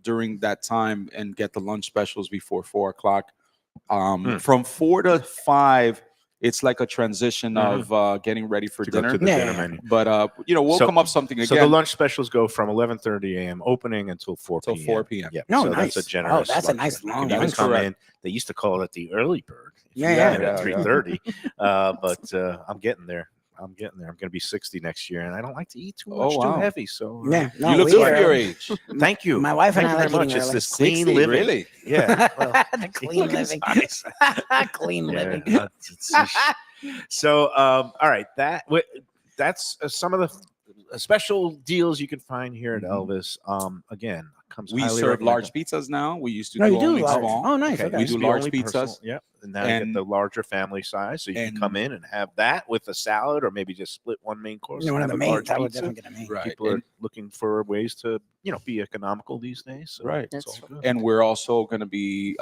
during that time and get the lunch specials before 4 o'clock. From 4 to 5, it's like a transition of getting ready for to go dinner. to the Yeah. dinner menu. But we'll So- come up something again. So the lunch specials go from 11:30 a.m. opening until 4 Till p.m. 4 p.m. Yeah, No, so nice. that's a generous. Oh, that's a lunch nice menu. long You can even lunch. come Correct. in. They used to call it the early bird. If you Yeah, got yeah. it at Yeah, 3:30. But I'm getting there. I'm going to be 60 next year, and I don't like to eat too much, Oh, wow. too heavy. So Yeah. You look we good are- for your age. thank you. My wife and Thank I you very like much. eating It's early. this clean 60, living. really? Yeah. Well, the clean living. nice. Clean living. Yeah, so, all right, that's some of the special deals you can find here at Elvis. Again, comes We highly serve large recommended. pizzas now. We used to No, do you do only large. small. Oh, nice. Okay, Okay. We used do to be large only pizzas. personal, Yep, and now you get And- the larger family size, so you can and- come in and have that with a salad, or maybe just split one main course. One and of the have a mains. large I would pizza. definitely get a main. Right. People are And, looking for ways to be economical these days. So Right. it's That's all good. and we're also going to be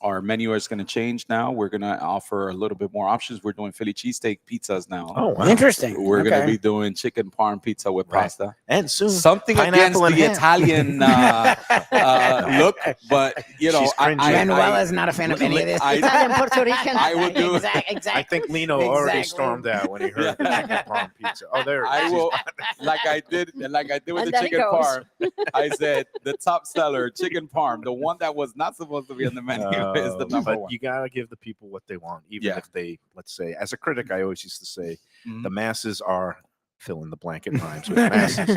our menu is going to change now. We're going to offer a little bit more options. We're doing Philly cheesesteak pizzas now. Oh wow! Interesting. We're going to Okay. be doing chicken parm pizza with Right. pasta. And soon Something against pineapple and the ham. Italian look, but She's cringing. Manuela is not a fan of any of this. Italian, Puerto Rican. I would do it. Exactly. I think Lino already Exactly. stormed out when he heard the chicken parm pizza. Oh, there. I she's- will, like I did with And the there it chicken goes. parm. I said the top seller, chicken parm, the one that was not supposed to be on the menu, is the number but one. you gotta give the people what they want, even Yeah. if they, let's say, as a critic, I always used to say, Mhm. the masses are fill in the blanket rhymes with masses.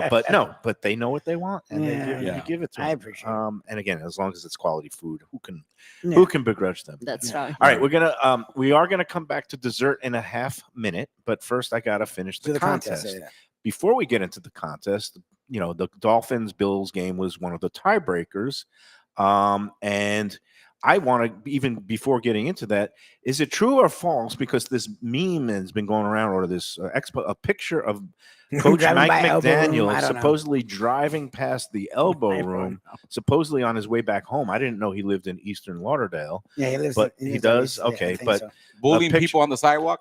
But they know what they want, and you give it to them. I appreciate it. And again, as long as it's quality food, who can begrudge them? That's right. All right, we are gonna come back to dessert in a half minute, but first I gotta finish the contest. Before we get into the contest, the Dolphins-Bills game was one of the tiebreakers, and I want to, even before getting into that, is it true or false? Because this meme has been going around, or this a picture of Coach Mike McDaniel supposedly driving past the elbow room, supposedly on his way back home. I didn't know he lived in Eastern Lauderdale. Yeah, he lives. But he does. Okay, but so. Bullying people on the sidewalk.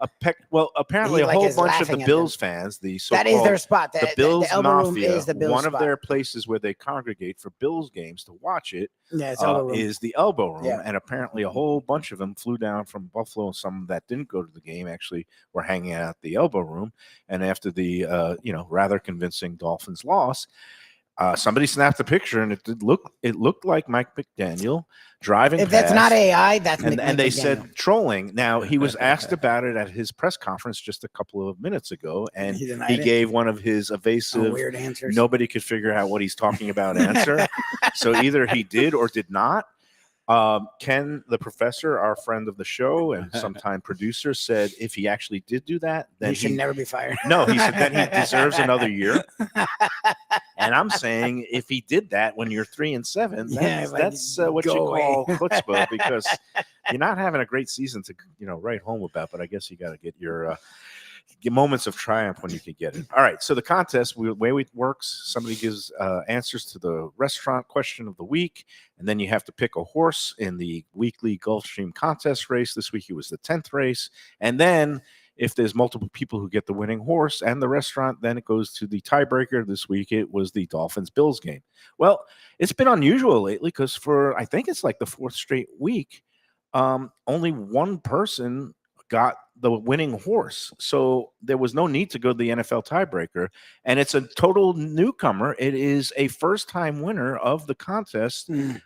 Apparently, He, a whole is bunch of the laughing at Bills them. fans, the That is their so-called spot. the Bills elbow room Mafia, is the Bills one spot. of their places where they congregate for Bills games to watch it, it's elbow room. is the elbow room. Yeah. And apparently a whole bunch of them flew down from Buffalo. Some that didn't go to the game actually were hanging out at the elbow room. And after the rather convincing Dolphins loss, somebody snapped a picture, and it looked like Mike McDaniel driving If past. that's not AI, that's and they McDaniel. said trolling. Now, he was asked about it at his press conference just a couple of minutes ago, and He denied he it? gave one of his evasive, weird answers. nobody could figure out what he's talking about answer. So either he did or did not. Ken, the professor, our friend of the show and sometime producer, said if he actually did do that, then he should never be fired. No, he said then he deserves another year. And I'm saying if he did that when you're 3-7, that's what you call chutzpah, because you're not having a great season to write home about. But I guess you got to get your moments of triumph when you can get it. All right, so the contest, the way it works, somebody gives answers to the restaurant question of the week, and then you have to pick a horse in the weekly Gulfstream contest race. This week it was the 10th race, and then if there's multiple people who get the winning horse and the restaurant, then it goes to the tiebreaker. This week it was the Dolphins-Bills game. Well, it's been unusual lately because I think it's like the fourth straight week, only one person got the winning horse. So there was no need to go to the NFL tiebreaker. And it's a total newcomer. It is a first-time winner of the contest. The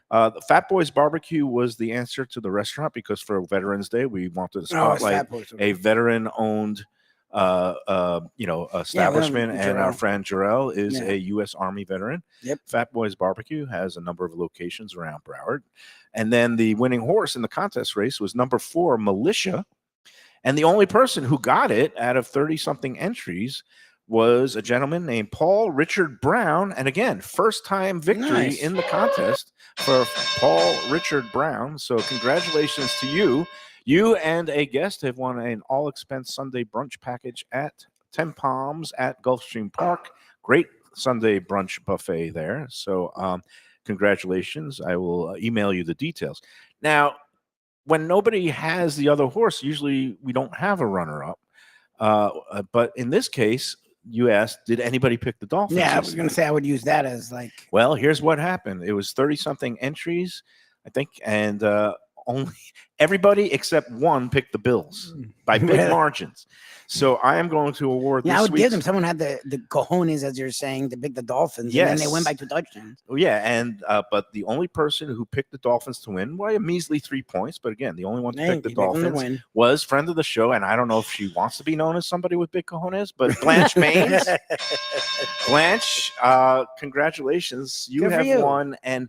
Fat Boys Barbecue was the answer to the restaurant, because for Veterans Day, we wanted to spotlight a veteran-owned establishment, and our friend Jarrell is a U.S. Army veteran. Yep. Fat Boys Barbecue has a number of locations around Broward. And then the winning horse in the contest race was number 4, Militia. And the only person who got it out of 30-something entries was a gentleman named Paul Richard Brown. And again, first-time victory in the contest for Paul Richard Brown. So congratulations to you. You and a guest have won an all-expense Sunday brunch package at 10 Palms at Gulfstream Park. Great Sunday brunch buffet there. So congratulations. I will email you the details. Now, when nobody has the other horse, usually we don't have a runner-up. But in this case, you asked, did anybody pick the Dolphins? Yeah, I was going to say I would use that as like. Well, here's what happened. It was 30-something entries, I think, and only everybody except one picked the Bills by big margins. So I am going to award this I would give week's- them. Someone had the cojones, as you're saying, to pick the Dolphins, and then they win by 2 touchdowns. Oh, yeah, and but the only person who picked the Dolphins to win by a measly 3 points, but again, the only one to pick the Dolphins was friend of the show, and I don't know if she wants to be known as somebody with big cojones, but Blanche Maines. Blanche, congratulations. You have won, and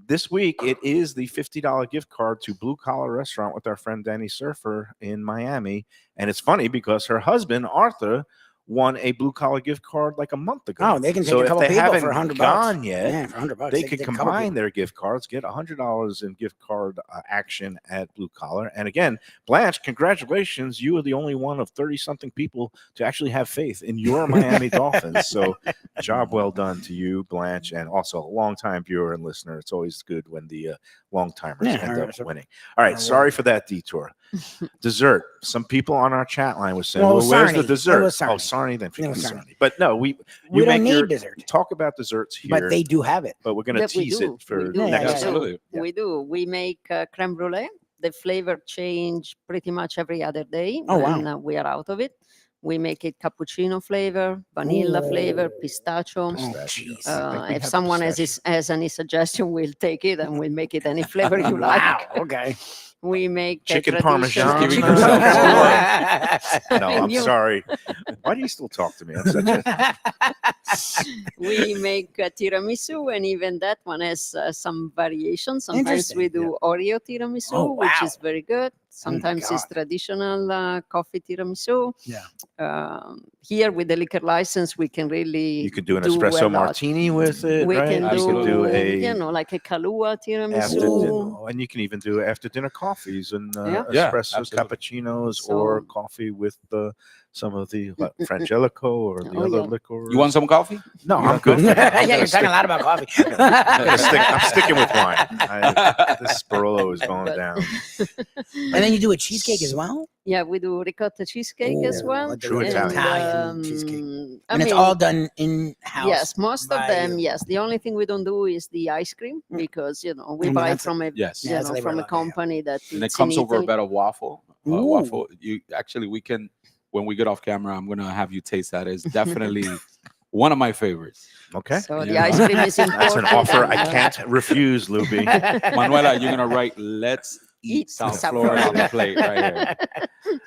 this week it is the $50 gift card to Blue Collar Restaurant with our friend Danny Surfer in Miami. And it's funny because her husband, Arthur, won a Blue Collar gift card like a month ago. Oh, they can take a couple people for $100. Gone yet, yeah, for $100. They could combine their gift cards, get $100 in gift card action at Blue Collar. And again, Blanche, congratulations. You are the only one of 30-something people to actually have faith in your Miami Dolphins. So job well done to you, Blanche, and also a longtime viewer and listener. It's always good when the long-timers end up winning. All right, sorry for that detour. Dessert. Some people on our chat line were saying, well, where's the dessert? Oh, Sarni, then forget Sarni. But no, we don't need dessert. Talk about desserts here. But they do have it. But we're going to tease it for next Absolutely. We do. We make creme brulee. The flavor change pretty much every other day. Oh, wow. And we are out of it. We make it cappuccino flavor, vanilla flavor, pistachio. If someone has any suggestion, we'll take it and we'll make it any flavor you like. Wow. Okay. We make chicken traditional- parmesan. Giving yourself No, I'm You- sorry. Why do you still talk to me? I'm such a We make tiramisu, and even that one has some variation. Sometimes Interesting. we do Oreo tiramisu, Oh, which wow. is very good. Sometimes it's God. traditional coffee tiramisu. Yeah. Here with the liquor license, we can really You could do an a espresso lot. martini with it, We right? can You could do a you know, like a Kahlua tiramisu. after dinner, and you can even do after dinner coffees and Yeah. Yeah, espressos, absolutely. cappuccinos, or So- coffee with some of the Frangelico or the Oh, other yeah. liquors. You want some coffee? No, I'm good. For now. Yeah, you're talking a lot about coffee. I'm sticking with wine. This Barolo is going But- down. And then you do a cheesecake as well? Yeah, we do ricotta cheesecake as Ooh, well. a True delicious Italian. cheesecake. I And it's mean, all done in-house. yes, most of by them, you. yes. The only thing we don't do is the ice cream because we mean, buy that's- from a Yes. Yeah, you that's know, labor from a of love, yeah. company that And it it's comes in over a Italy. bed of waffle. Ooh. Waffle. You actually, we can when we get off camera. I'm gonna have you taste that. It's definitely one of my favorites. Okay. So the Yeah. ice cream is important. That's an offer I and, can't refuse, Lubie. Manuela, you're gonna write "Let's eat Eat South South Florida" on the Florida. plate right here.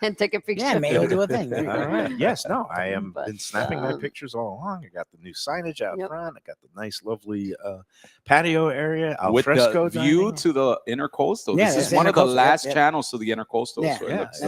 and take a picture. Yeah, Mayo do a thing. There you All go. right. Yes. No. I am But, been snapping my um, pictures all along. I got the new signage out Yep. front. I got the nice, lovely patio area, al With fresco the view dining. to the intercoastal. Yeah, This that's is one of the intercoastal, yep, last yep. channels to the intercoastal. Yeah, so it Yeah, looks,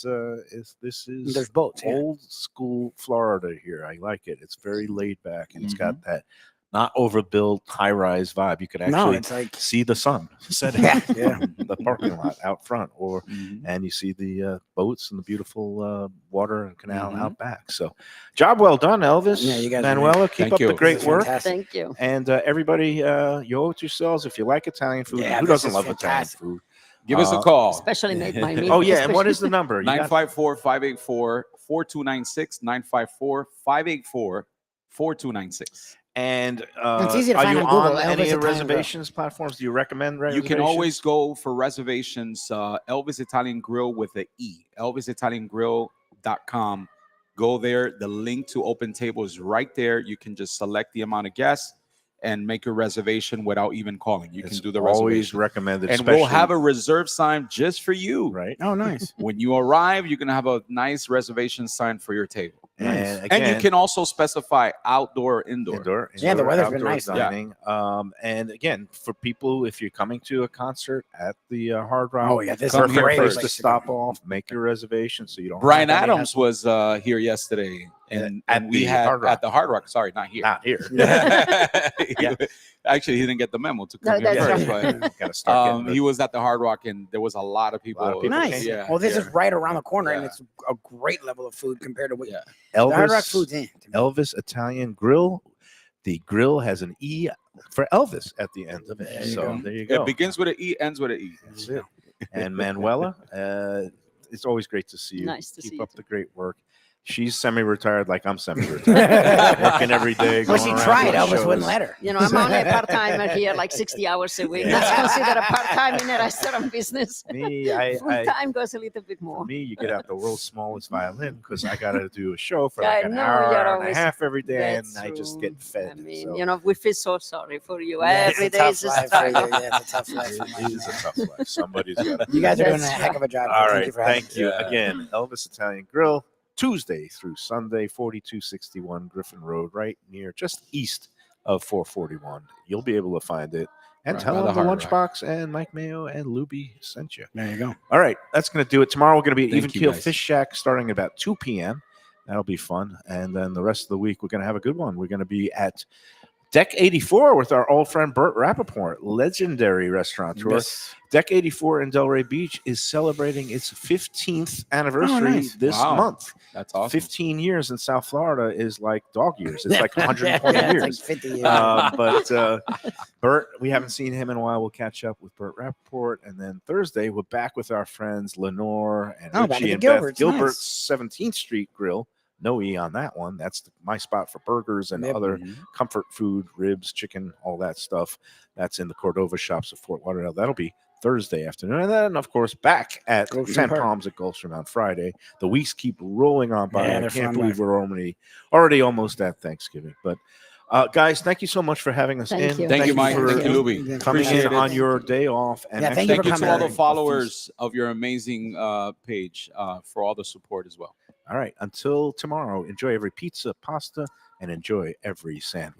yeah. this is There's boats. Yeah. old school Florida here. I like it. It's very laid back, and it's got Mm-hmm. that not overbuilt high rise vibe. You could No, actually it's like see the sun setting Yeah. from the parking lot out front, or Mhm. and you see the boats and the beautiful water and canal Mhm. out back. So, job well done, Elvis. Yeah, you guys are Manuela, keep Thank up you. the great This is work. fantastic. Thank you. And everybody, you owe it to yourselves. If you like Italian food, Yeah, who this doesn't is love fantastic. Italian food? Give us a Uh, call. Especially made by me. Oh yeah, and what is the number? You got- 954-584-4296. 954-584-4296. And It's easy to are find you on Google, on Elvis any Italian Grill. reservations platforms? Do you recommend You reservations? can always go for reservations. Elvis Italian Grill with the E. ElvisItalianGrill.com. Go there. The link to Open Table is right there. You can just select the amount of guests and make your reservation without even calling. You It's can do the always reservation. recommended, And we'll have especially- a reserve sign just for you. right. Oh, nice. When you arrive, you're going to have a nice reservation sign for your table. And, And again, you can also specify outdoor, indoor. indoor. Yeah, the indoor, weather's been outdoor nice. Yeah. dining. And again, for people, if you're coming to a concert at the Hard Rock, Oh, yeah, this Come is a here great first. place to place stop go. off, make your reservation, so you don't. Brian have any Adams was here yesterday, and At we the had Hard Rock. at the Hard Rock. Sorry, not here. not here. Yeah. Actually, he didn't get the memo to come No, here that's first. But, Got to start getting. he was at the Hard Rock, and there was a lot of people. lot of people Nice. Yeah. Well, this yeah. is right around the corner, and Yeah. it's a great level of food compared to what Yeah. the Hard Rock Elvis. food's in. Elvis Italian Grill. The grill has an E for Elvis at the end of it. There you So go. there you go. It begins with an E, ends with an E. That's it. And Manuela, it's always great to see you. Nice to Keep see you up too. the great work. She's semi-retired, like I'm semi-retired, working every day. Well, going she around tried. doing Elvis shows. wouldn't let her. You know, I'm only a part-timer here, like 60 hours a week. That's considered a part-time in a restaurant business. Me, I Full-time goes a little bit for more. me, you get out the world's smallest violin because I got to do a show for Yeah, like I an know, hour you're and a always- half every day, and That's I just true. get fed. I mean, so you know, we feel so sorry for you. Yeah, it's Every a day tough is a life for struggle. you. Yeah, it's a tough life. it is a tough life. Somebody's got to. You guys are doing a That's heck of a job. All Thank right, you for having thank us. you Yeah. again. Elvis Italian Grill, Tuesday through Sunday, 4261 Griffin Road, right near, just east of 441. You'll be able to find it. And Right tell by them the the Hard Lunchbox and Mike Mayo and Lubie sent you. There you go. All right, that's going to do it. Tomorrow we're going to be at Thank Even you, Keel guys. Fish Shack starting at about 2 p.m. That'll be fun. And then the rest of the week, we're going to have a good one. We're going to be at Deck 84 with our old friend Bert Rappaport, legendary restaurateur. Yes. Deck 84 in Delray Beach is celebrating its 15th anniversary nice. this Wow. month. That's awesome. 15 years in South Florida is like dog years. It's like 120 Yeah, years. It's like 50 years. But Bert, we haven't seen him in a while. We'll catch up with Bert Rappaport. And then Thursday, we're back with our friends Lenore and Oh, back Richie at the and Beth Gilberts. Gilbert's 17th Street Grill. No E on that one. That's my spot for burgers and Yep. other Mhm. comfort food, ribs, chicken, all that stuff. That's in the Cordova shops of Fort Lauderdale. That'll be Thursday afternoon. And then, of course, back at Gulfstream 10 Park. Palms at Gulfstream on Friday. The weeks keep rolling on by. Yeah, I they're can't fun, believe man. we're already almost at Thanksgiving. But Guys, thank you so much for having us Thank in. you. Thank you, Mike. for Thank you, Lubie. coming Appreciate in it. on your day off. And Yeah, thank actually you for Thank you to all the coming. followers of your amazing page for all the support as well. All right. Until tomorrow, enjoy every pizza, pasta, and enjoy every sandwich.